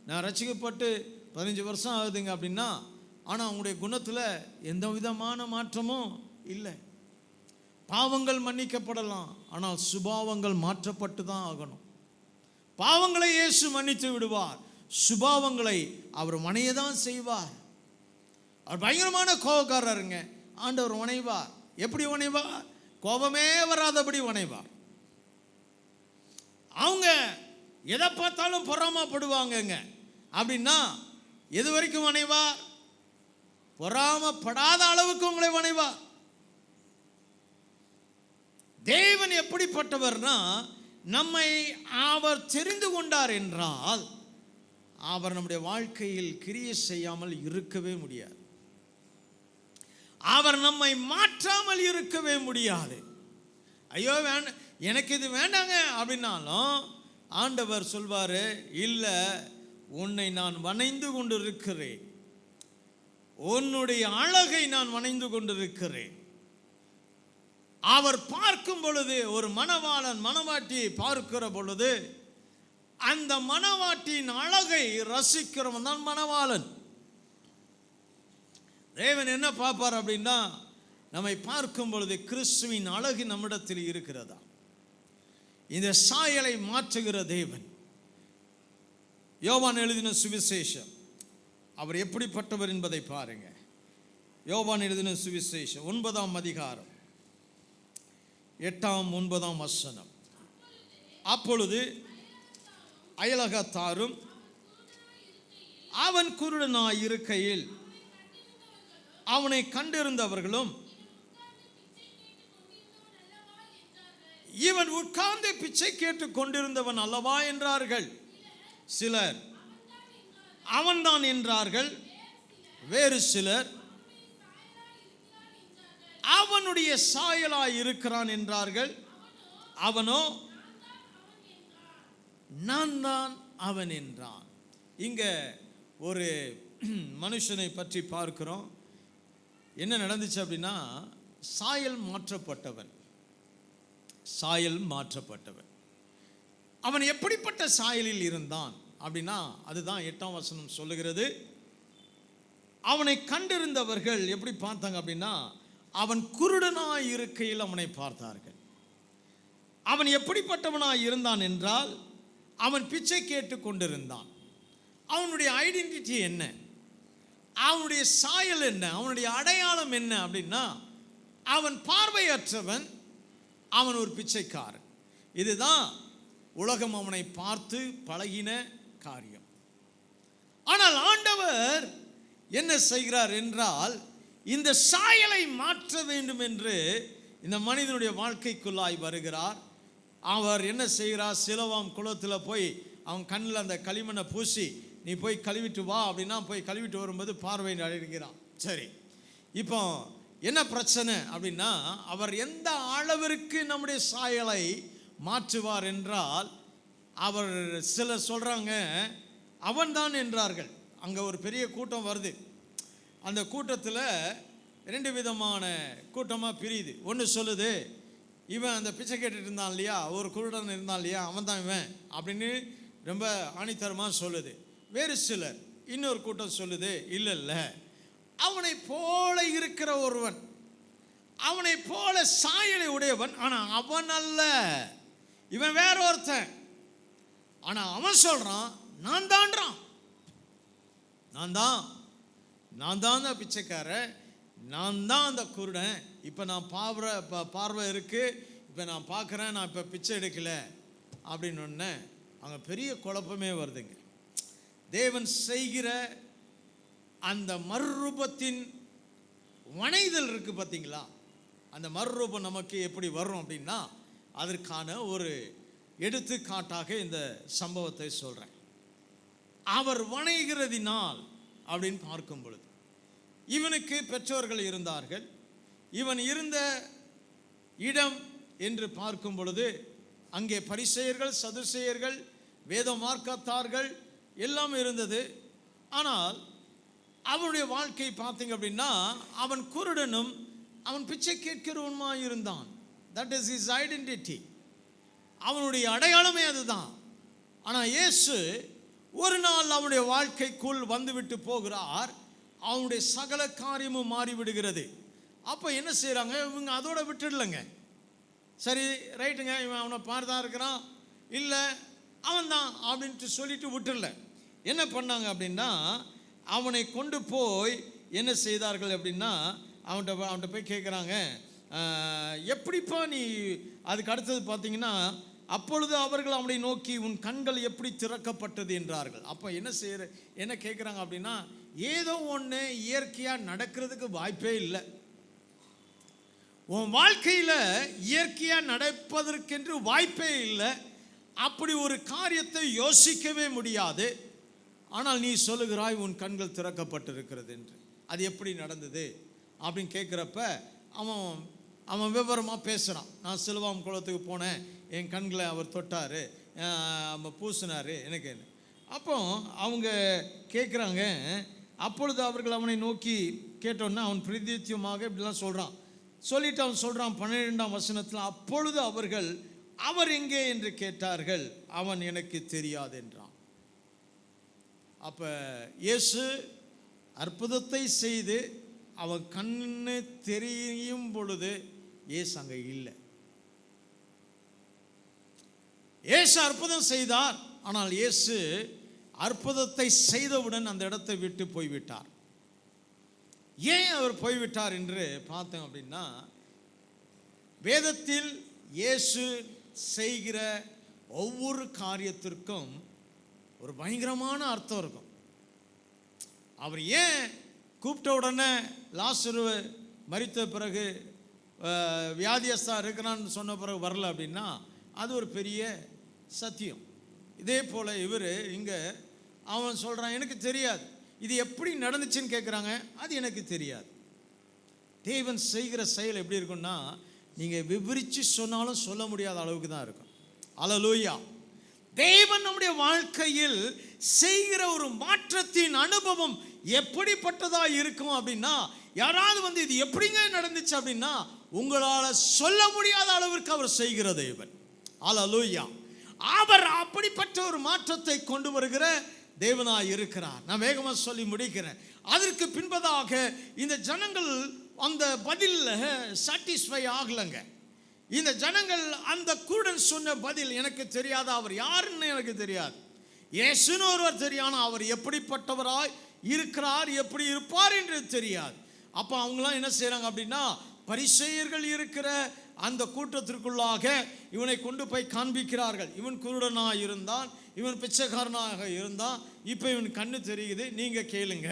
நான் ரட்சிக்கப்பட்டு 15 வருஷம் ஆகுதுங்க அப்படின்னா, ஆனால் அவங்களுடைய குணத்தில் எந்த விதமான மாற்றமும் இல்லை. பாவங்கள் மன்னிக்கப்படலாம், ஆனால் சுபாவங்கள் மாற்றப்பட்டு தான் ஆகணும். பாவங்களை இயேசு மன்னித்து விடுவார், சுபாவங்களை அவர் வணைய தான் செய்வார். அவர் பயங்கரமான கோபக்காரருங்க, ஆண்டவர் வணைவார். எப்படி வணைவார்? கோபமே வராதபடி வணைவார். அவங்க எதை பார்த்தாலும் பொறாமப்படுவாங்கங்க அப்படின்னா எது வரைக்கும் வணைவார்? பொறாமப்படாத அளவுக்கு உங்களை வணைவார். தேவன் எப்படிப்பட்டவர்னா, நம்மை அவர் தெரிந்து கொண்டார் என்றால் அவர் நம்முடைய வாழ்க்கையில் கிரியை செய்யாமல் இருக்கவே முடியாது. அவர் நம்மை மாற்றாமல் இருக்கவே முடியாது. ஐயோ வேண்டாம், எனக்கு இது வேண்டாங்க அப்படின்னாலும் ஆண்டவர் சொல்வார், இல்லை, உன்னை நான் வணைந்து கொண்டு இருக்கிறேன், உன்னுடைய அழகை நான் வணைந்து கொண்டிருக்கிறேன். அவர் பார்க்கும் பொழுது, ஒரு மணவாளன் மணவாட்டியை பார்க்கிற பொழுது அந்த மணவாட்டியின் அழகை ரசிக்கிறவன் தான் மணவாளன். தேவன் என்ன பார்ப்பார் அப்படின்னா, நம்மை பார்க்கும் பொழுது கிறிஸ்துவின் அழகு நம்மிடத்தில் இருக்கிறதா? இந்த சாயலை மாற்றுகிற தேவன். யோவான் எழுதின சுவிசேஷம், அவர் எப்படிப்பட்டவர் என்பதை பாருங்க. யோவான் எழுதின சுவிசேஷம் 9ஆம் அதிகாரம் 8ஆம் 9ஆம் வசனம். அப்பொழுது அயலகத்தாரும் அவன் குருடனாய் இருக்கையில் அவனை கண்டிருந்தவர்களும், இவன் உட்கார்ந்து பிச்சை கேட்டு கொண்டிருந்தவன் அல்லவா என்றார்கள். சிலர் அவன்தான் என்றார்கள், வேறு சிலர் அவனுடைய சாயலாய் இருக்கிறான் என்றார்கள். அவனோ நான் தான் அவன் என்றான். இங்க ஒரு மனுஷனை பற்றி பார்க்கிறோம். என்ன நடந்துச்சு அப்படின்னா, சாயல் மாற்றப்பட்டவன். அவன் எப்படிப்பட்ட சாயலில் இருந்தான் அப்படின்னா, அதுதான் 8ஆம் வசனம் சொல்லுகிறது. அவனை கண்டிருந்தவர்கள் எப்படி பார்த்தாங்க அப்படின்னா, அவன் குருடனாய் இருக்கையில் அவனை பார்த்தார்கள். அவன் எப்படிப்பட்டவனாய் இருந்தான் என்றால், அவன் பிச்சை கேட்டு கொண்டிருந்தான். அவனுடைய ஐடென்டிட்டி என்ன, அவனுடைய சாயல் என்ன, அவனுடைய அடையாளம் என்ன அப்படின்னா, அவன் பார்வையற்றவன், அவன் ஒரு பிச்சைக்காரன். இதுதான் உலகம் அவனை பார்த்து பழகின காரியம். ஆனால் ஆண்டவர் என்ன செய்கிறார் என்றால், இந்த சாயலை மாற்ற வேண்டும் என்று இந்த மனிதனுடைய வாழ்க்கைக்குள்ளாய் வருகிறார். அவர் என்ன செய்கிறார்? சிலவாம் குளத்தில் போய் அவன் கண்ணில் அந்த களிமண்ணை பூசி, நீ போய் கழுவிட்டு வா அப்படின்னா போய் கழுவிட்டு வரும்போது பார்வை அடைகிறான். சரி, இப்போ என்ன பிரச்சனை அப்படின்னா, அவர் எந்த அளவிற்கு நம்முடைய சாயலை மாற்றுவார் என்றால், அவர் சிலர் சொல்கிறாங்க அவன்தான் என்றார்கள். அங்கே ஒரு பெரிய கூட்டம் வருது. அந்த கூட்டத்தில் 2 விதமான கூட்டமாக பிரியுது. ஒன்று சொல்லுது, இவன் அந்த பிச்சை கேட்டுட்டு இருந்தான் இல்லையா, ஒரு குருடன் இருந்தான் இல்லையா, அவன் தான் இவன் அப்படின்னு ரொம்ப ஆணித்தரமாக சொல்லுது. வேறு சிலர் இன்னொரு கூட்டம் சொல்லுது, இல்லை இல்லை, அவனை போல இருக்கிற ஒருவன், அவனை போல சாயலை உடையவன், ஆனால் அவன் அல்ல, இவன் வேற ஒருத்தன். ஆனால் அவன் சொல்கிறான், நான் தான்றான், நான் தான் அந்த பிச்சைக்காரன், நான் தான் அந்த குருடன். இப்போ நான் பார்வை இருக்குது, இப்போ நான் பார்க்குறேன், நான் இப்போ பிச்சை எடுக்கலை அப்படின்னு ஒன்று அங்கே பெரிய குழப்பமே வருதுங்க. தேவன் செய்கிற அந்த மறுரூபத்தின் வணைதல் இருக்குது பார்த்தீங்களா, அந்த மறுரூபம் நமக்கு எப்படி வரும் அப்படின்னா அதற்கான ஒரு எடுத்துக்காட்டாக இந்த சம்பவத்தை சொல்கிறேன். அவர் வணைகிறதினால் அப்படின்னு பார்க்கும் பொழுது, இவனுக்கு பெற்றோர்கள் இருந்தார்கள், இவன் இருந்த இடம் என்று பார்க்கும் பொழுது அங்கே பரிசேயர்கள், சதுசேயர்கள், வேத மார்க்கத்தார்கள் எல்லாம் இருந்தது. ஆனால் அவனுடைய வாழ்க்கை பார்த்தீங்க அப்படின்னா அவன் குருடனும் அவன் பிச்சை கேட்கிறவனுமாய் இருந்தான். தட் இஸ் ஹிஸ் ஐடென்டிட்டி, அவனுடைய அடையாளமே அதுதான். ஆனால் இயேசு ஒரு நாள் அவனுடைய வாழ்க்கைக்குள் வந்துவிட்டு போகிறார், அவனுடைய சகல காரியமும் மாறிவிடுகிறது. அப்போ என்ன செய்கிறாங்க இவங்க, அதோட விட்டுடலைங்க. சரி ரைட்டுங்க, இவன் அவனை பார்த்தான் இருக்கிறான், இல்லை அவன் தான் அப்படின்ட்டு சொல்லிட்டு விட்டுடல. என்ன பண்ணாங்க அப்படின்னா அவனை கொண்டு போய் என்ன செய்தார்கள் அப்படின்னா அவன்கிட்ட போய் கேட்குறாங்க, எப்படிப்பா நீ, அதுக்கு அடுத்தது பார்த்தீங்கன்னா, அப்பொழுது அவர்கள் அவனை நோக்கி உன் கண்கள் எப்படி திறக்கப்பட்டது என்றார்கள். அப்போ என்ன கேட்குறாங்க அப்படின்னா, ஏதோ ஒன்று இயற்கையாக நடக்கிறதுக்கு வாய்ப்பே இல்லை, உன் வாழ்க்கையில் இயற்கையாக நடப்பதற்கென்று வாய்ப்பே இல்லை, அப்படி ஒரு காரியத்தை யோசிக்கவே முடியாது. ஆனால் நீ சொல்லுகிறாய் உன் கண்கள் திறக்கப்பட்டிருக்கிறது என்று. அது எப்படி நடந்தது அப்படின்னு கேட்குறப்ப அவன் விவரமாக பேசுகிறான். நான் சிலுவாம் குளத்துக்கு போனேன், என் கண்களை அவர் தொட்டார், பூசினார் எனக்கு. அப்போ அவங்க கேட்குறாங்க, அப்பொழுது அவர்கள் அவனை நோக்கி கேட்டோன்னா அவன் பிரதித்தியமாக இப்படிலாம் சொல்கிறான். சொல்லிட்டு அவன் சொல்கிறான் 12ஆம் வசனத்தில், அப்பொழுது அவர்கள் அவர் எங்கே என்று கேட்டார்கள், அவன் எனக்கு தெரியாது என்றான். அப்போ இயேசு அற்புதத்தை செய்து அவன் கண்ணு தெரியும் பொழுது இயேசு அங்கே இல்லை. இயேசு அற்புதம் செய்தார், ஆனால் இயேசு அற்புதத்தை செய்தவுடன் அந்த இடத்தை விட்டு போய்விட்டார். ஏன் அவர் போய்விட்டார் என்று பார்த்தோம் அப்படின்னா, வேதத்தில் இயேசு செய்கிற ஒவ்வொரு காரியத்திற்கும் ஒரு பயங்கரமான அர்த்தம் இருக்கும். அவர் ஏன் கூப்பிட்ட உடனே லாசரு மரித்த பிறகு வியாதியஸ்தா இருக்கிறான்னு சொன்ன பிறகு வரல அப்படின்னா அது ஒரு பெரிய சத்தியம். இதே போல் இவர் இங்கே அவன் சொல்கிறான், எனக்கு தெரியாது, இது எப்படி நடந்துச்சுன்னு கேட்குறாங்க, அது எனக்கு தெரியாது. தேவன் செய்கிற செயல் எப்படி இருக்குன்னா, நீங்கள் விவரித்து சொன்னாலும் சொல்ல முடியாத அளவுக்கு தான் இருக்கும். அல்லேலூயா. தேவன் நம்முடைய வாழ்க்கையில் செய்கிற ஒரு மாற்றத்தின் அனுபவம் எப்படிப்பட்டதாக இருக்கும் அப்படின்னா, யாராவது இது எப்படிங்க நடந்துச்சு அப்படின்னா உங்களால் சொல்ல முடியாத அளவிற்கு அவர் செய்கிற தேவன். அல்லேலூயா. அவர் அப்படிப்பட்ட ஒரு மாற்றத்தை கொண்டு வருகிற தேவனாய் இருக்கிறார். நான் வேகமாக சொல்லி முடிக்கிறேன். அதற்கு பின்பதாக இந்த ஜனங்கள் அந்த பதிலில் சாட்டிஸ்ஃபை ஆகலைங்க. இந்த ஜனங்கள் அந்த குருடன் சொன்ன பதில், எனக்கு தெரியாத, அவர் யாருன்னு எனக்கு தெரியாது, இயேசுன்னு ஒருவர் தெரியும், ஆனால் அவர் எப்படிப்பட்டவராய் இருக்கிறார், எப்படி இருப்பார் என்று தெரியாது. அப்போ அவங்களாம் என்ன செய்கிறாங்க அப்படின்னா, பரிசேயர்கள் இருக்கிற அந்த கூட்டத்திற்குள்ளாக இவனை கொண்டு போய் காண்பிக்கிறார்கள். இவன் குருடனாக இருந்தான், இவன் பிச்சைக்காரனாக இருந்தான், இப்போ இவன் கண்ணு தெரியுது, நீங்கள் கேளுங்க.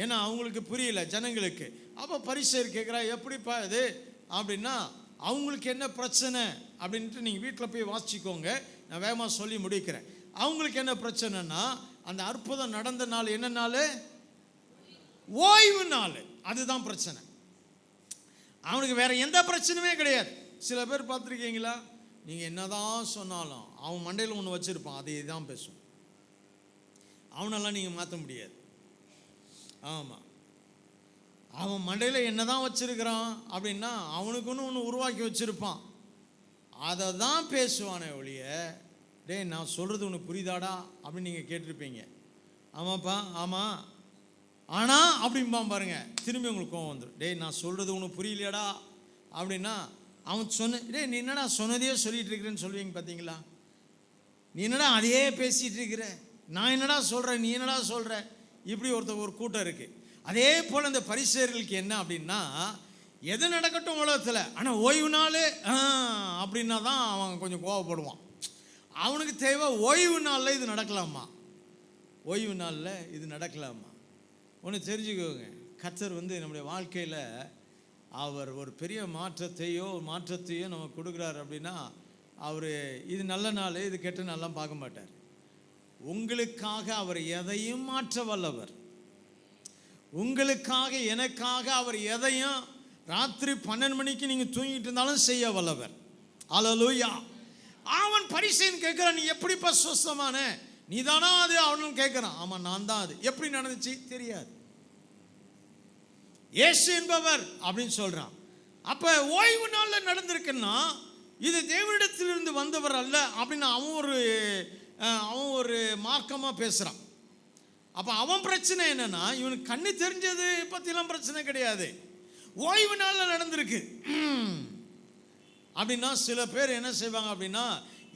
ஏன்னா அவங்களுக்கு புரியல ஜனங்களுக்கு. அப்போ பரிசேயர் கேட்குறா, எப்படிப்பா இது அப்படின்னா, அவங்களுக்கு என்ன பிரச்சனை அப்படின்ட்டு நீங்கள் வீட்டில் போய் வாசிக்கோங்க, நான் வேகமாக சொல்லி முடிக்கிறேன். அவங்களுக்கு என்ன பிரச்சனைனா, அந்த அற்புதம் நடந்த நாள் என்ன நாள்? ஓய்வு நாள். அதுதான் பிரச்சனை. அவனுக்கு வேற எந்த பிரச்சனையுமே கிடையாது. சில பேர் பார்த்துருக்கீங்களா, நீங்கள் என்னதான் சொன்னாலும் அவன் மண்டையில் ஒன்று வச்சுருப்பான், அதே தான் பேசும். அவனெல்லாம் நீங்கள் மாற்ற முடியாது. ஆமாம், அவன் மண்டையில் என்ன தான் வச்சுருக்கிறான் அப்படின்னா அவனுக்குன்னு ஒன்று உருவாக்கி வச்சுருப்பான். அதை தான் பேசுவானே ஒழிய, டேய் நான் சொல்கிறது உனக்கு புரியுதாடா அப்படின்னு நீங்கள் கேட்டிருப்பீங்க. ஆமாப்பா ஆமாம் ஆனால் அப்படிம்பான் பாருங்க, திரும்பி உங்களுக்கு கோவம் வந்துடும். டேய் நான் சொல்கிறது உனக்கு புரியலையாடா அப்படின்னா, அவன் டேய் நீ என்னடா சொன்னதையே சொல்லிகிட்டு இருக்கிறேன்னு சொல்லுவீங்க பார்த்தீங்களா? நீ என்னடா அதையே பேசிகிட்டு இருக்கிற, நான் என்னடா சொல்கிறேன், நீ என்னடா சொல்கிற, இப்படி ஒரு கூட்டம் இருக்குது. அதே போல் இந்த பரிசேயர்களுக்கு என்ன அப்படின்னா, எது நடக்கட்டும் உலகத்தில், ஆனால் ஓய்வு நாள் அப்படின்னா தான் அவன் கொஞ்சம் கோவப்படுவான். அவனுக்கு தேவை ஓய்வு நாளில் இது நடக்கலாமா, ஓய்வு நாளில் இது நடக்கலாமா. ஒன்று தெரிஞ்சுக்கோங்க, கர்த்தர் நம்முடைய வாழ்க்கையில் அவர் ஒரு பெரிய மாற்றத்தையோ நமக்கு கொடுக்குறாரு அப்படின்னா, அவர் இது நல்ல நாள் இது கெட்ட நாள்லாம் பார்க்க மாட்டார். உங்களுக்காக அவர் எதையும் மாற்ற வல்லவர். உங்களுக்காக எனக்காக அவர் எதையும் ராத்திரி 12 மணிக்கு நீங்கள் தூங்கிட்டு இருந்தாலும் செய்ய வல்லவர். அல்லேலூயா. அவன் பரிசேயன் கேட்குறான், நீ எப்படிப்பா சுஸ்தமான, நீ தானா அது அவனும் கேட்குறான். ஆமாம் நான் தான். அது எப்படி நடந்துச்சு தெரியாது, இயேசு என்பவர் அப்படின்னு சொல்கிறான். அப்போ ஓய்வு நாளில் நடந்திருக்குன்னா இது தேவனிடத்திலிருந்து வந்தவர் அல்ல அப்படின்னு அவன் ஒரு மார்க்கமாக பேசுகிறான். அப்போ அவன் பிரச்சனை என்னன்னா, இவனுக்கு கண்ணு தெரிஞ்சது பற்றிலாம் பிரச்சனை கிடையாது, ஓய்வு நாளில் நடந்திருக்கு அப்படின்னா. சில பேர் என்ன செய்வாங்க அப்படின்னா,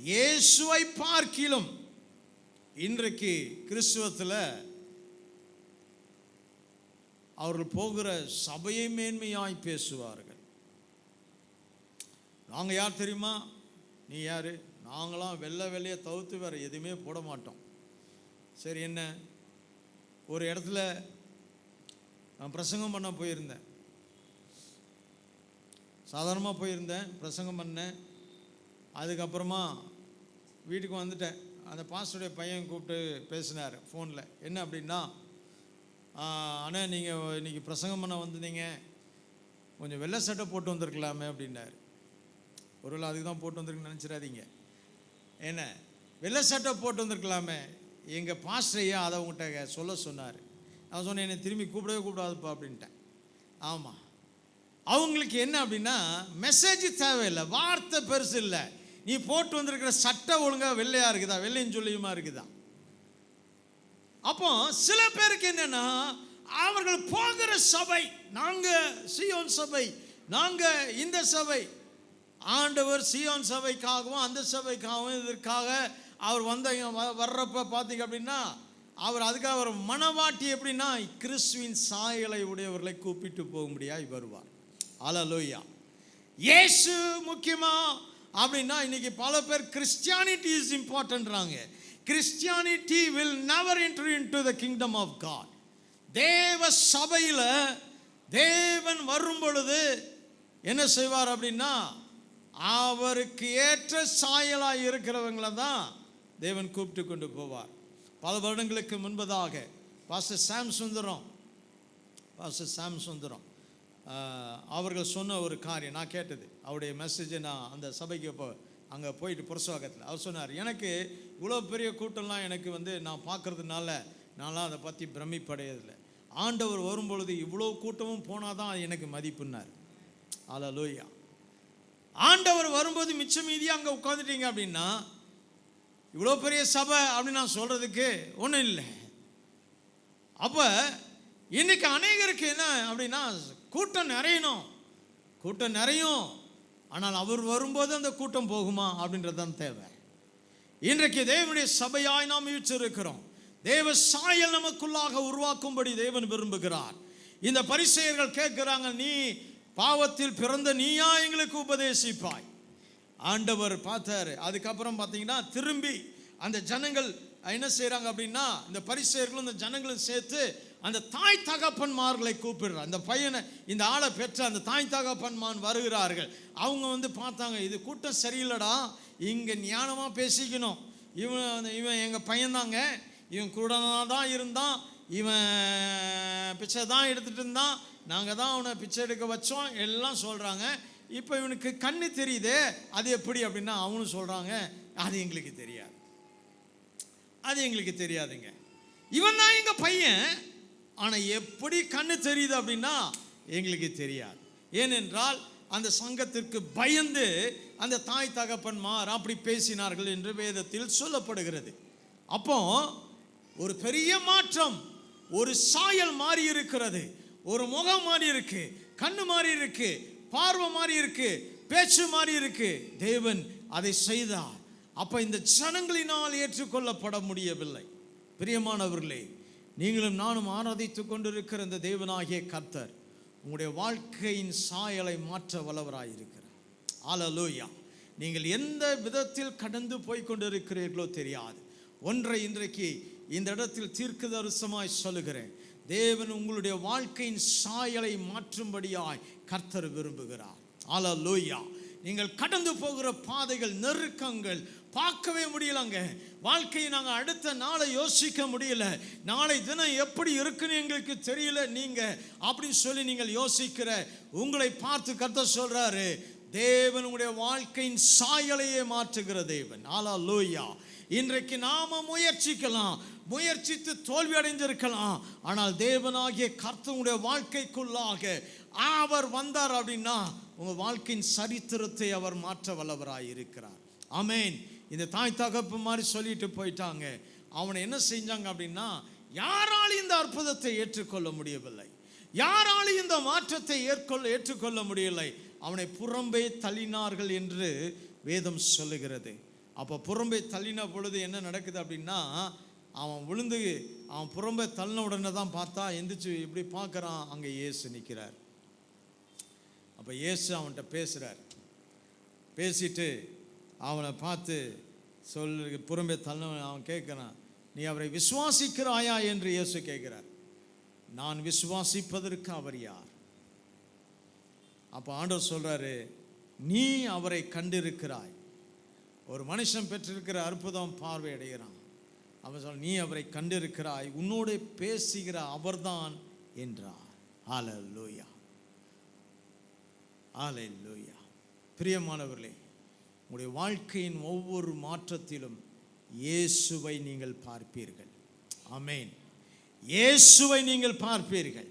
இயேசுவை பார்க்கிலும் இன்றைக்கு கிறிஸ்துவத்தில் அவர்கள் போகிற சபையை மேன்மையாய் பேசுவார்கள். நாங்கள் யார் தெரியுமா, நீ யார், நாங்களாம் வெள்ளையை தவிர்த்து வேறு எதுவுமே போட மாட்டோம். சரி என்ன, ஒரு இடத்துல நான் பிரசங்கம் பண்ண போயிருந்தேன், சாதாரணமாக போயிருந்தேன், பிரசங்கம் பண்ணேன். அதுக்கப்புறமா வீட்டுக்கு வந்துட்டேன். அந்த பாஸ்டருடைய பையன் கூப்பிட்டு பேசினார் ஃபோனில். என்ன அப்படின்னா, அண்ணா நீங்கள் இன்றைக்கி பிரசங்கம் பண்ண வந்தீங்க, கொஞ்சம் வெள்ளை சட்டை போட்டு வந்திருக்கலாமே அப்படின்னாரு. ஒருவேளை அதுக்கு தான் போட்டு வந்திருக்குன்னு நினச்சிடாதீங்க. என்ன வெள்ளை சட்டை போட்டு வந்திருக்கலாமே, எங்கள் பாஸ்டர் ஐயா அதை உங்கள்கிட்ட சொல்ல சொன்னார். நான் சொன்னேன், என்னை திரும்பி கூப்பிடாதுப்பா அப்படின்ட்டேன். ஆமாம், அவங்களுக்கு என்ன அப்படின்னா, மெசேஜ் தேவையில்லை, வார்த்தை பெருசு இல்லை, நீ போட்டு வந்திருக்கிற சட்டை ஒழுங்காக வெள்ளையாக இருக்குதா, வெள்ளையும் சொல்லியுமா இருக்குதா. அப்போ சில பேருக்கு என்னன்னா, அவர்கள் போகிற சபை, நாங்கள் சீயோன் சபை, நாங்கள் இந்த சபை, ஆண்டவர் சீயோன் சபைக்காகவும் அந்த சபைக்காகவும் இதற்காக அவர் வர்றப்ப பார்த்தீங்க அப்படின்னா, அவர் அதுக்காக ஒரு மனவாட்டி எப்படின்னா, கிறிஸ்துவின் சாயலை உடையவர்களை கூப்பிட்டு போகும்படியாய் வருவார். அல்லேலூயா. இயேசு முக்கியமா அப்படின்னா, இன்னைக்கு பல பேர் கிறிஸ்டியானிட்டி இஸ் இம்பார்ட்டன்ட்றாங்க. Christianity will never enter into the kingdom of God. தேவ சபையில் தேவன் வரும் பொழுது என்ன செய்வார் அப்படின்னா, அவருக்கு ஏற்ற சாயலாக இருக்கிறவங்கள தான் தேவன் கூப்பிட்டு கொண்டு போவார். பல வருடங்களுக்கு முன்பதாக பாஸ்டர் சாம் சுந்தரம் அவர்கள் சொன்ன ஒரு காரியம் நான் கேட்டது. அவருடைய மெசேஜை நான் அந்த சபைக்கு அங்கே போயிட்டு புரசவாக்கத்தில் அவர் சொன்னார், எனக்கு இவ்வளோ பெரிய கூட்டம்லாம் எனக்கு நான் பார்க்கறதுனால நான்லாம் அதை பற்றி பிரமிப்படையதில்லை, ஆண்டவர் வரும்பொழுது இவ்வளோ கூட்டமும் போனால் தான் அது எனக்கு மதிப்புன்னார். அல்லேலூயா. ஆண்டவர் வரும்போது மிச்சம் மீதியாக அங்கே உட்காந்துட்டீங்க அப்படின்னா, இவ்வளோ பெரிய சபை அப்படின்னு நான் சொல்கிறதுக்கு ஒன்றும் இல்லை. அப்போ இன்னைக்கு அநேகருக்கு என்ன அப்படின்னா, கூட்டம் நிறையும், ஆனால் அவர் வரும்போது அந்த கூட்டம் போகுமா அப்படின்றது தான் தேவை. இன்றைக்கு தேவனுடைய சபையாய் நாம் வீற்றிருக்கிறோம். தேவ சாயல் நமக்குள்ளாக உருவாக்கும்படி தேவன் விரும்புகிறார். இந்த பரிசேயர்கள் கேட்கிறாங்க, நீ பாவத்தில் பிறந்த நீயா எங்களுக்கு உபதேசிப்பாய். ஆண்டவர் பார்த்தாரு. அதுக்கப்புறம் பார்த்தீங்கன்னா திரும்பி அந்த ஜனங்கள் என்ன செய்கிறாங்க அப்படின்னா, இந்த பரிசேயர்களும் இந்த ஜனங்களும் சேர்த்து அந்த தாய் தகப்பன்மார்களை கூப்பிடுறார். அந்த பையனை, இந்த ஆளை பெற்ற அந்த தாய் தகப்பன்மான் வருகிறார்கள். அவங்க பார்த்தாங்க, இது கூட்டம் சரியில்லடா, இங்கே ஞானமாக பேசிக்கணும், இவன் எங்கள் பையன்தாங்க, இவன் கூட தான் இருந்தான், இவன் பிச்சை தான் எடுத்துகிட்டு இருந்தான், நாங்கள் தான் அவனை பிச்சை எடுக்க வச்சோம் எல்லாம் சொல்கிறாங்க. இப்போ இவனுக்கு கண்ணு தெரியுதே, அது எப்படி அப்படின்னா அவனும் சொல்கிறாங்க, அது எங்களுக்கு தெரியாதுங்க, இவன் தான் எங்கள் பையன், ஆனால் எப்படி கண்ணு தெரியுது அப்படின்னா எங்களுக்கு தெரியாது. ஏனென்றால் அந்த சங்கத்திற்கு பயந்து அந்த தாய் தகப்பன்மார் அப்படி பேசினார்கள் என்று வேதத்தில் சொல்லப்படுகிறது. அப்போ ஒரு பெரிய மாற்றம், ஒரு சாயல் மாறி இருக்கிறது, ஒரு முகம் மாறி இருக்கு, கண்ணு மாறி இருக்கு, பார்வை மாறி இருக்கு, பேச்சு மாறி இருக்கு. தேவன் அதை செய்தார். அப்ப இந்த ஜனங்களினால் ஏற்றுக்கொள்ளப்பட முடியவில்லை. பிரியமானவர்களே, நீங்களும் நானும் ஆராதித்துக் கொண்டிருக்கிற இந்த தேவனாகிய கர்த்தர் உங்களுடைய வாழ்க்கையின் சாயலை மாற்ற வல்லவராயிருக்கிறார். அல்லேலூயா. நீங்கள் எந்த விதத்தில் கடந்து போய் கொண்டிருக்கிறீர்களோ தெரியாது. ஒன்றை இன்றைக்கு இந்த இடத்தில் தீர்க்கதரிசனமாய் சொல்லுகிறேன். தேவன் உங்களுடைய வாழ்க்கையின் சாயலை மாற்றும்படியாய் கர்த்தர் விரும்புகிறார். அல்லேலூயா. நீங்கள் கடந்து போகிற பாதைகள், நெருக்கங்கள் பார்க்கவே முடியலங்க. வாழ்க்கையை நாங்கள் அடுத்த நாளை யோசிக்க முடியல. நாளை தினம் எப்படி இருக்குன்னு எங்களுக்கு தெரியல நீங்க அப்படின்னு சொல்லி நீங்கள் யோசிக்கிற உங்களை பார்த்து கர்த்தர் சொல்றாரு, தேவன் உங்களுடைய வாழ்க்கையின் சாயலையே மாற்றுகிற தேவன். அல்லேலூயா. இன்றைக்கு நாம முயற்சிக்கலாம், முயற்சித்து தோல்வி அடைந்திருக்கலாம். ஆனால் தேவனாகிய கர்த்தருடைய வாழ்க்கைக்குள்ளாக அவர் வந்தார் அப்படின்னா உங்க வாழ்க்கையின் சரித்திரத்தை அவர் மாற்ற வல்லவராய் இருக்கிறார். ஆமென். இந்த தாய் தகப்பு மாதிரி சொல்லிட்டு போயிட்டாங்க. அவனை என்ன செஞ்சாங்க அப்படின்னா, யாராலும் இந்த அற்புதத்தை ஏற்றுக்கொள்ள முடியவில்லை, யாராலும் இந்த மாற்றத்தை ஏற்றுக்கொள்ள முடியலை. அவனை புறம்பே தள்ளினார்கள் என்று வேதம் சொல்லுகிறது. அப்போ புறம்பே தள்ளின பொழுது என்ன நடக்குது அப்படின்னா, அவன் விழுந்து அவன் புறம்பே தள்ளின உடனே தான் பார்த்தா எந்திரிச்சு இப்படி பார்க்குறான், அங்கே இயேசு நிற்கிறார். அப்போ இயேசு அவன்கிட்ட பேசுகிறார். பேசிட்டு அவனை பார்த்து புறம்பே தள்ளின அவன் கேட்குறான், நீ அவரை விசுவாசிக்கிறாயா என்று இயேசு கேட்கிறார். நான் விசுவாசிப்பதற்கு அவர் யார்? அப்போ ஆண்டவர் சொல்றாரு, நீ அவரை கண்டிருக்கிறாய். ஒரு மனுஷன் பெற்றிருக்கிற அற்புதம் பார்வை அடைகிறான். அவன் சொல்ல, நீ அவரை கண்டிருக்கிறாய், உன்னோடு பேசுகிற அவர்தான் என்றார். ஹல்லேலூயா, ஹல்லேலூயா. பிரியமானவர்களே, உங்களுடைய வாழ்க்கையின் ஒவ்வொரு மாற்றத்திலும் இயேசுவை நீங்கள் பார்ப்பீர்கள். ஆமென். இயேசுவை நீங்கள் பார்ப்பீர்கள்.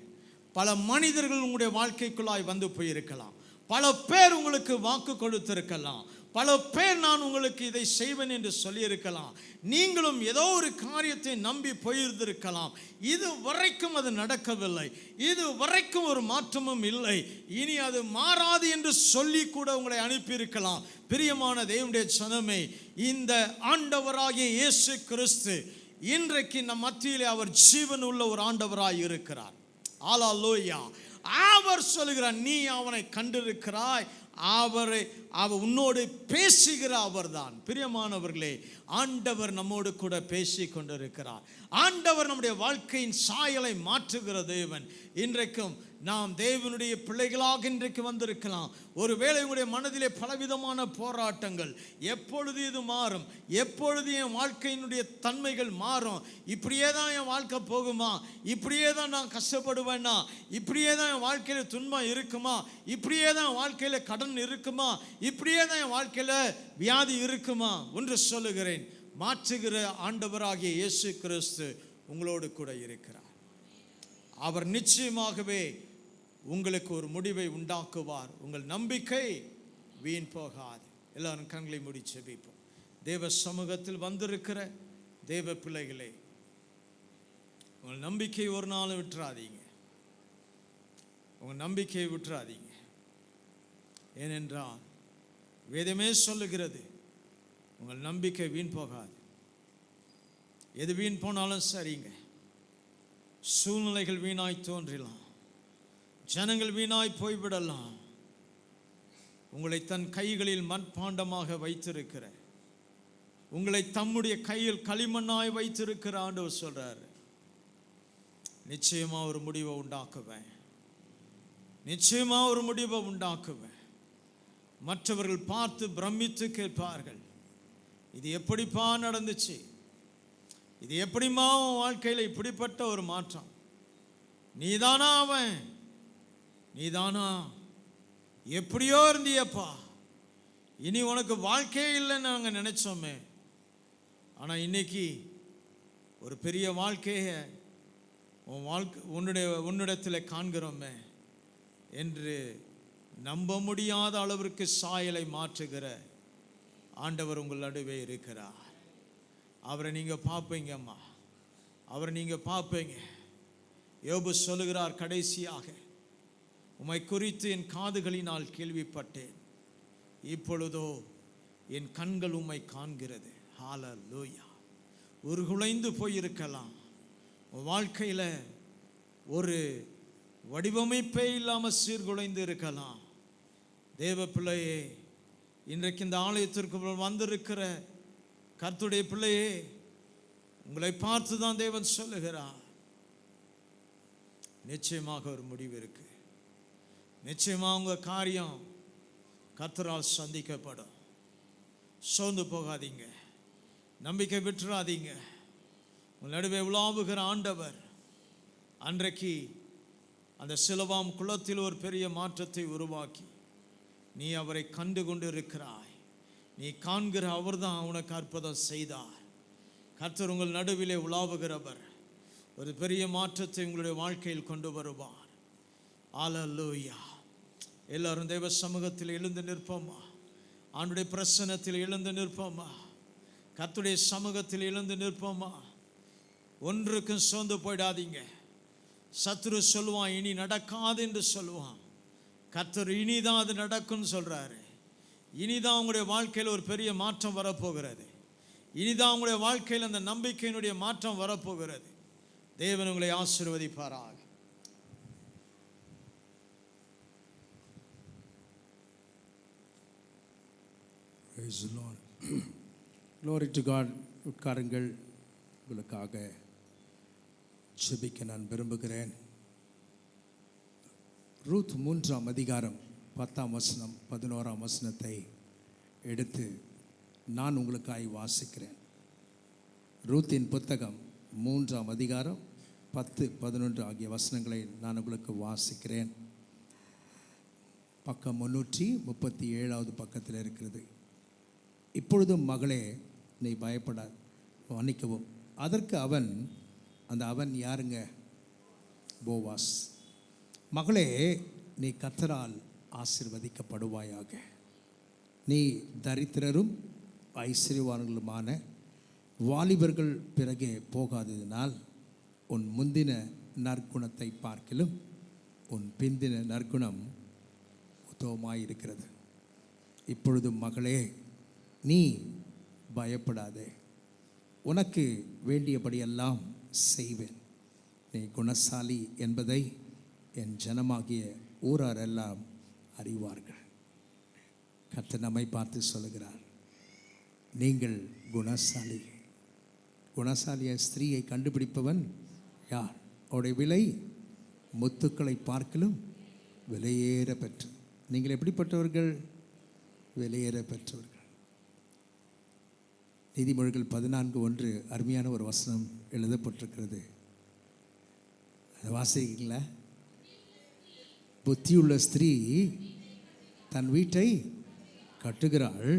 பல மனிதர்கள் உங்களுடைய வாழ்க்கைக்குள்ளாய் வந்து போயிருக்கலாம். பல பேர் உங்களுக்கு வாக்கு கொடுத்திருக்கலாம். பல பேர் நான் உங்களுக்கு இதை செய்வேன் என்று சொல்லியிருக்கலாம். நீங்களும் ஏதோ ஒரு காரியத்தை நம்பி போயிருந்திருக்கலாம். இது வரைக்கும் அது நடக்கவில்லை, இது வரைக்கும் ஒரு மாற்றமும் இல்லை, இனி அது மாறாது என்று சொல்லி கூட உங்களை அனுப்பியிருக்கலாம். பிரியமான தேவனுடைய ஜனமே, இந்த ஆண்டவராகிய இயேசு கிறிஸ்து இன்றைக்கு நம் மத்தியிலே அவர் ஜீவன் உள்ள ஒரு ஆண்டவராய் இருக்கிறார். அல்லேலூயா. அவர் சொல்லுகிறார், நீ அவனை கண்டிருக்கிறாய், அவர் உன்னோடு பேசுகிற அவர்தான். பிரியமானவர்களே, ஆண்டவர் நம்மோடு கூட பேசி கொண்டிருக்கிறார். ஆண்டவர் நம்முடைய வாழ்க்கையின் சாயலை மாற்றுகிற தேவன். இன்றைக்கும் நாம் தேவனுடைய பிள்ளைகளாக இன்றைக்கு வந்திருக்கலாம். ஒருவேளை உங்களுடைய மனதிலே பலவிதமான போராட்டங்கள், எப்பொழுது இது மாறும், எப்பொழுது என் வாழ்க்கையினுடைய தன்மைகள் மாறும், இப்படியே தான் என் வாழ்க்கை போகுமா, இப்படியே தான் நான் கஷ்டப்படுவேன்னா, இப்படியே தான் என் வாழ்க்கையில் துன்பம் இருக்குமா, இப்படியே தான் என் வாழ்க்கையில் கடன் இருக்குமா, இப்படியே தான் என் வாழ்க்கையில் வியாதி இருக்குமா? ஒன்று சொல்லுகிறேன், மாற்றுகிற ஆண்டவராகிய இயேசு கிறிஸ்து உங்களோடு கூட இருக்கிறார். அவர் நிச்சயமாகவே உங்களுக்கு ஒரு முடிவை உண்டாக்குவார். உங்கள் நம்பிக்கை வீண் போகாது. எல்லாரும் கண்களை மூடி ஜெபிப்போம். தேவ சமூகத்தில் வந்திருக்கிற தேவ பிள்ளைகளே, உங்கள் நம்பிக்கை ஒரு நாளும் விட்டுறாதீங்க. உங்கள் நம்பிக்கையை விட்டுறாதீங்க. ஏனென்றால் வேதமே சொல்லுகிறது, உங்கள் நம்பிக்கை வீண் போகாது. எது வீண் போனாலும் சரிங்க, சூழ்நிலைகள் வீணாய் தோன்றலாம், ஜனங்கள் வீணாய் போய்விடலாம். உங்களை தன் கைகளில் மண்பாண்டமாக வைத்திருக்கிற, உங்களை தம்முடைய கையில் களிமண்ணாய் வைத்திருக்கிற ஆண்டவர் சொல்றாரு, நிச்சயமா ஒரு முடிவை உண்டாக்குவேன், நிச்சயமா ஒரு முடிவை உண்டாக்குவேன். மற்றவர்கள் பார்த்து பிரமித்து கேட்பார்கள், இது எப்படிப்பா நடந்துச்சு, இது எப்படிமா உன் வாழ்க்கையில் இப்படிப்பட்ட ஒரு மாற்றம், நீதானா அவன், நீதானா, எப்படியோ இருந்தியப்பா, இனி உனக்கு வாழ்க்கையே இல்லைன்னு நாங்கள் நினைச்சோமே, ஆனால் இன்னைக்கு ஒரு பெரிய வாழ்க்கையை உன்னிடத்தில் காண்கிறோமே என்று நம்ப முடியாத அளவிற்கு சாயலை மாற்றுகிற ஆண்டவர் உங்கள் நடுவே இருக்கிறார். அவரை நீங்கள் பார்ப்பீங்கம்மா, அவரை நீங்கள் பார்ப்பீங்க. யோபு சொல்லுகிறார், கடைசியாக உம்மை குறித்து என் காதுகளினால் கேள்விப்பட்டேன், இப்பொழுதோ என் கண்கள் உம்மை காண்கிறது. ஹல்லேலூயா. உருகுலைந்து போயிருக்கலாம், உன் வாழ்க்கையில் ஒரு வடிவமைப்பே இல்லாமல் சீர்குலைந்து இருக்கலாம். தேவ பிள்ளையே, இன்றைக்கு இந்த ஆலயத்திற்கு வந்திருக்கிற கர்த்தருடைய பிள்ளையே, உங்களை பார்த்து தான் தேவன் சொல்லுகிறார், நிச்சயமாக ஒரு முடிவு இருக்கு. நிச்சயமாக உங்கள் காரியம் கர்த்தரால் சந்திக்கப்படும். சோர்ந்து போகாதீங்க, நம்பிக்கை விட்டுறாதீங்க. உங்கள் நடுவே உலாவுகிற ஆண்டவர் அன்றைக்கு அந்த சிலவாம் குளத்தில் ஒரு பெரிய மாற்றத்தை உருவாக்கி, நீ அவரை கண்டு கொண்டு இருக்கிறாய், நீ காண்கிற அவர் தான் உனக்கு அற்புதம் செய்தார். கர்த்தர் உங்கள் நடுவிலே உலாவுகிறவர் ஒரு பெரிய மாற்றத்தை உங்களுடைய வாழ்க்கையில் கொண்டு வருவார். ஹல்லேலூயா. எல்லாரும் தேவ சமூகத்தில் எழுந்து நிற்போமா, ஆண்டுடைய பிரசன்னத்தில் எழுந்து நிற்போமா, கர்த்தருடைய சமூகத்தில் எழுந்து நிற்போமா. ஒன்றுக்கும் சோர்ந்து போயிடாதீங்க. சத்துரு சொல்லுவான், இனி நடக்காது என்று சொல்லுவான். கர்த்தர் இனிதான் அது நடக்கும்னு சொல்றாரு. இனிதான் உங்களுடைய வாழ்க்கையில் ஒரு பெரிய மாற்றம் வரப்போகிறது. இனிதான் உங்களுடைய வாழ்க்கையில் அந்த நம்பிக்கையினுடைய மாற்றம் வரப்போகிறது. தேவன் உங்களை ஆசீர்வதிப்பாராக. Praise the Lord. Glory to God. உட்காருங்கள். உங்களுக்காக ஜெபிக்க நான் விரும்புகிறேன். ரூத் 3ஆம் அதிகாரம் 10ஆம் வசனம் 11ஆம் வசனத்தை எடுத்து நான் உங்களுக்காய் வாசிக்கிறேன். ரூத்தின் புத்தகம் 3ஆம் அதிகாரம் 10, 11 ஆகிய வசனங்களை நான் உங்களுக்கு வாசிக்கிறேன். பக்கம் 337வது பக்கத்தில் இருக்கிறது. இப்பொழுதும் மகளே, நீ பயப்படாது, மன்னிக்கவும். அதற்கு அவன், அந்த அவன் யாருங்க? போவாஸ். மகளே, நீ கர்த்தரால் ஆசீர்வதிக்கப்படுவாயாக. நீ தரித்திரரும் ஐஸ்வர்யவான்களுமான வாலிபர்கள் பிறகே போகாததினால் உன் முந்தின நற்குணத்தை பார்க்கிலும் உன் பிந்தின நற்குணம் உத்தமமாயிருக்கிறது. இப்பொழுது மகளே, நீ பயப்படாதே, உனக்கு வேண்டியபடியெல்லாம் செய்வேன். நீ குணசாலி என்பதை என் ஜனமாகிய ஊராரெல்லாம் அறிவார்கள். கர்த்தர் நம்மை பார்த்து சொல்லுகிறார், நீங்கள் குணசாலி. குணசாலிய ஸ்திரீயை கண்டுபிடிப்பவன் யார்? அவருடைய விலை முத்துக்களை பார்க்கலும் விலையேற பெற்று. நீங்கள் எப்படிப்பட்டவர்கள்? விலையேற பெற்றவர்கள். நீதிமொழிகள் 14:1 அருமையான ஒரு வசனம் எழுதப்பட்டிருக்கிறது. அதை வாசிக்கிறீங்களா? புத்தியுள்ள ஸ்திரீ தன் வீட்டை கட்டுகிறாள்,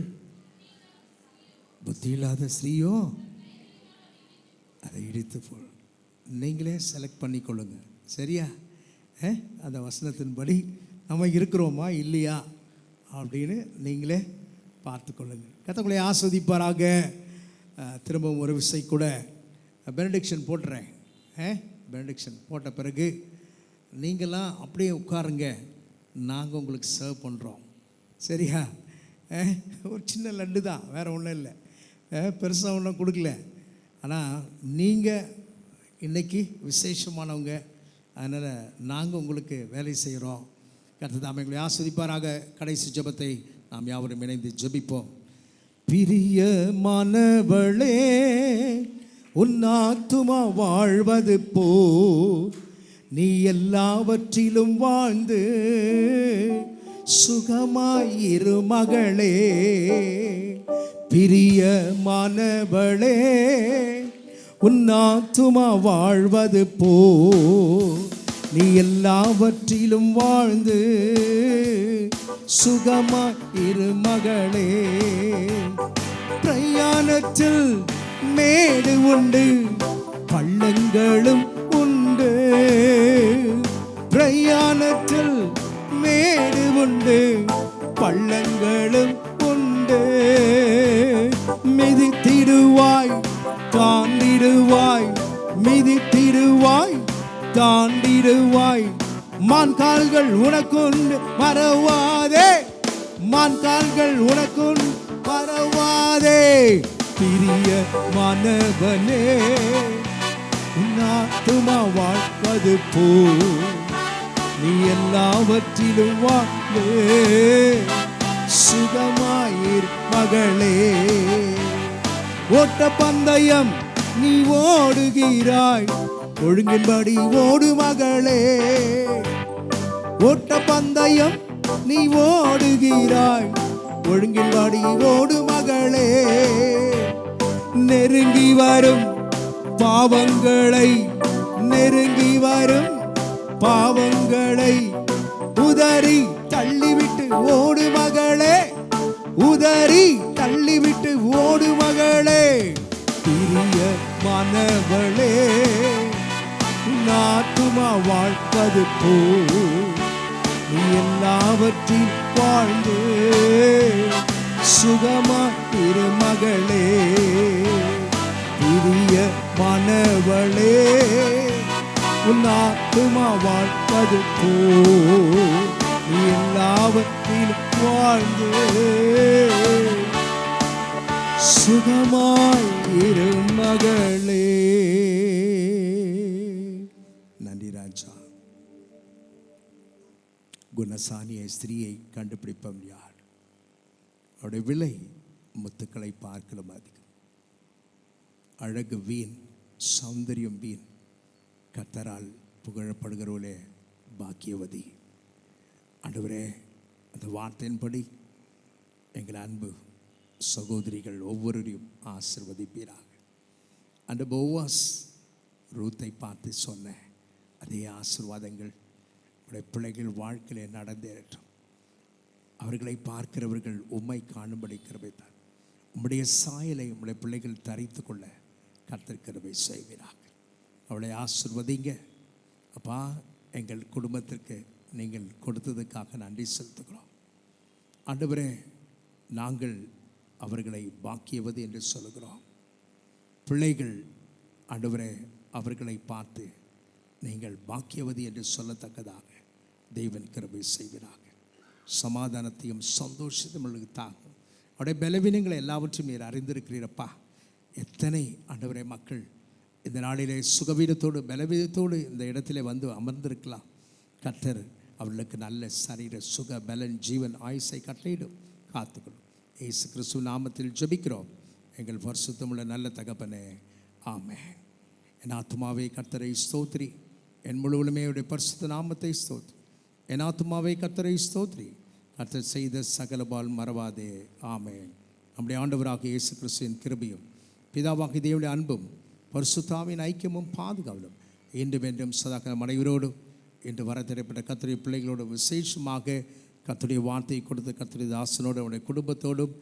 புத்தி இல்லாத ஸ்திரீயோ அதை இடித்து போல். நீங்களே செலக்ட் பண்ணிக்கொள்ளுங்க, சரியா? அந்த வசனத்தின்படி நம்ம இருக்கிறோமா இல்லையா அப்படின்னு நீங்களே பார்த்துக்கொள்ளுங்க. கர்த்தர் ஆஸ்வதிப்பாராக. திரும்பவும் ஒரு விசை கூட பெனடிக்ஷன் போட்டுறேன். பெனடிக்ஷன் போட்ட பிறகு நீங்களாம் அப்படியே உட்காருங்க, நாங்கள் உங்களுக்கு சர்வ் பண்ணுறோம், சரியா? ஒரு சின்ன லட்டு தான், வேறு ஒன்றும் இல்லை, பெருசாக ஒன்றும் கொடுக்கல. ஆனால் நீங்கள் இன்றைக்கி விசேஷமானவங்க, அதனால் நாங்கள் உங்களுக்கு வேலை செய்கிறோம். கர்த்தர் தாமே எங்களை ஆஸ்வதிப்பாராக. கடைசி ஜெபத்தை நாம் யாவரும் இணைந்து ஜெபிப்போம். பிரியமானவளே, உன் ஆத்துமா வாழ்வது போ, நீ எல்லாவற்றிலும் வாழ்ந்து சுகமாயிரு மகளே. பிரியமானவளே, உன் ஆத்துமா வாழ்வது போ, நீ எல்லாவற்றிலும் வாழ்ந்து சுகமாயிரு மகளே. பிரயாணத்தில் மேடு உண்டு, பள்ளங்களும் உண்டு. பிரயாணத்தில் மேடு உண்டு, வருவாய். மான் கால்கள் உனக்குண்டு மறவாதே, மான் கால்கள் உனக்குண்டு மறவாதே. பிரிய மாணவனே, உன் ஆத்துமா வாழ்வது போ, நீ எல்லாவற்றிலும் வாழ்வே. சுகமாயிர் மகளே, ஓட்ட பந்தயம் நீ ஓடுகிறாய், ஒழுங்கின்படி ஓடு மகளே. ஓட்ட பந்தயம் நீ ஓடுகிறாய், ஒழுங்கின்படி ஓடு மகளே. நெருங்கி வரும் பாவங்களை, நெருங்கி வரும் பாவங்களை உதறி தள்ளிவிட்டு ஓடு மகளே, உதறி தள்ளிவிட்டு ஓடு மகளே. பிரிய மாணவளே, நாத்துமா வாழ்வது போ, நீ எல்லாவற்றில் வாழ்ந்து சுகமா திருமகளே. பிரிய மாணவளே, உன் ஆத்துமா வாழ்வது போ, நீ எல்லாவற்றில் வாழ்ந்து சுகமாய் இரு மகளே. நன்றி ராஜா. குணசாலிய ஸ்திரீயை கண்டுபிடிப்பவன் யார்? அவருடைய விலை முத்துக்களை பார்க்கலாம் அதிகம். அழகு வீண், சௌந்தரியம் வீண், கர்த்தரால் புகழப்படுகிறவளே பாக்கியவதி. ஆண்டவரே, அந்த வார்த்தையின்படி எங்கள் அன்பு சகோதரிகள் ஒவ்வொருவரையும் ஆசீர்வதிப்பீராக. அந்த போவாஸ் ரூத்தை பார்த்து சொன்ன அதே ஆசீர்வாதங்கள் உடைய பிள்ளைகள் வாழ்க்கையிலே நடந்தேறட்டும். அவர்களை பார்க்கிறவர்கள் உம்மை காணும்படி கிருபைத்தார். உம்முடைய சாயலை உம்முடைய பிள்ளைகள் தரித்து கொள்ள கர்த்தர் கிருபை செய்வீராக. அவளை ஆசீர்வதிங்க அப்பா. எங்கள் குடும்பத்திற்கு நீங்கள் கொடுத்ததுக்காக நன்றி செலுத்துகிறோம் ஆண்டவரே. நாங்கள் அவர்களை பாக்கியவது என்று சொல்கிறோம். பிள்ளைகள் ஆண்டவரே அவர்களை பார்த்து நீங்கள் பாக்கியவதி என்று சொல்லத்தக்கதாக தேவன் கிருபை செய்வீராக. சமாதானத்தையும் சந்தோஷத்தையும் உங்களுக்கு தாங்கும். அவருடைய பலவீனங்களை எல்லாவற்றையும் நீர் அறிந்திருக்கிறீரப்பா. எத்தனை ஆண்டவரே மக்கள் இந்த நாளிலே சுகவீனத்தோடு பலவீனத்தோடு இந்த இடத்திலே வந்து அமர்ந்திருக்கலாம். கர்த்தர் அவர்களுக்கு நல்ல சரீர சுக பலன் ஜீவன் ஆயுசை கட்டளையிடும். காத்துக்கொள்ளும். இயேசு கிறிஸ்து நாமத்தில் ஜெபிக்கிறோம் எங்கள் பரிசுத்தமுள்ள நல்ல தகப்பனே, ஆமென். என் ஆத்துமாவே கர்த்தரை ஸ்தோத்திரி, என் முழுவதுமே அவருடைய பரிசுத்த நாமத்தை ஸ்தோத்திரி. என் ஆத்துமாவே கர்த்தரை ஸ்தோத்திரி, கர்த்தர் செய்த சகலபால் மறவாதே. ஆமென். நம்முடைய ஆண்டவராக இயேசு கிறிஸ்துவின் கிருபையும் பிதாவாகிய தேவனுடைய அன்பும் பரிசுத்தாவின் ஐக்கியமும் பாதுகாவலும் இன்றும் என்றும் சதாகாலம் அனைவரோடும் இன்று வர திரைப்பட்ட கர்த்தருடைய பிள்ளைகளோடு விசேஷமாக கர்த்தருடைய வார்த்தையை கொடுத்த கர்த்தருடைய தாசனோடு அவருடைய குடும்பத்தோடும்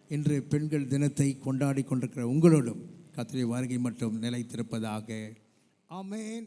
இன்று பெண்கள் தினத்தை கொண்டாடி கொண்டிருக்கிற உங்களோடும் கர்த்தருடைய வருகை மட்டும் நிலைத்திருப்பதாக. ஆமென்.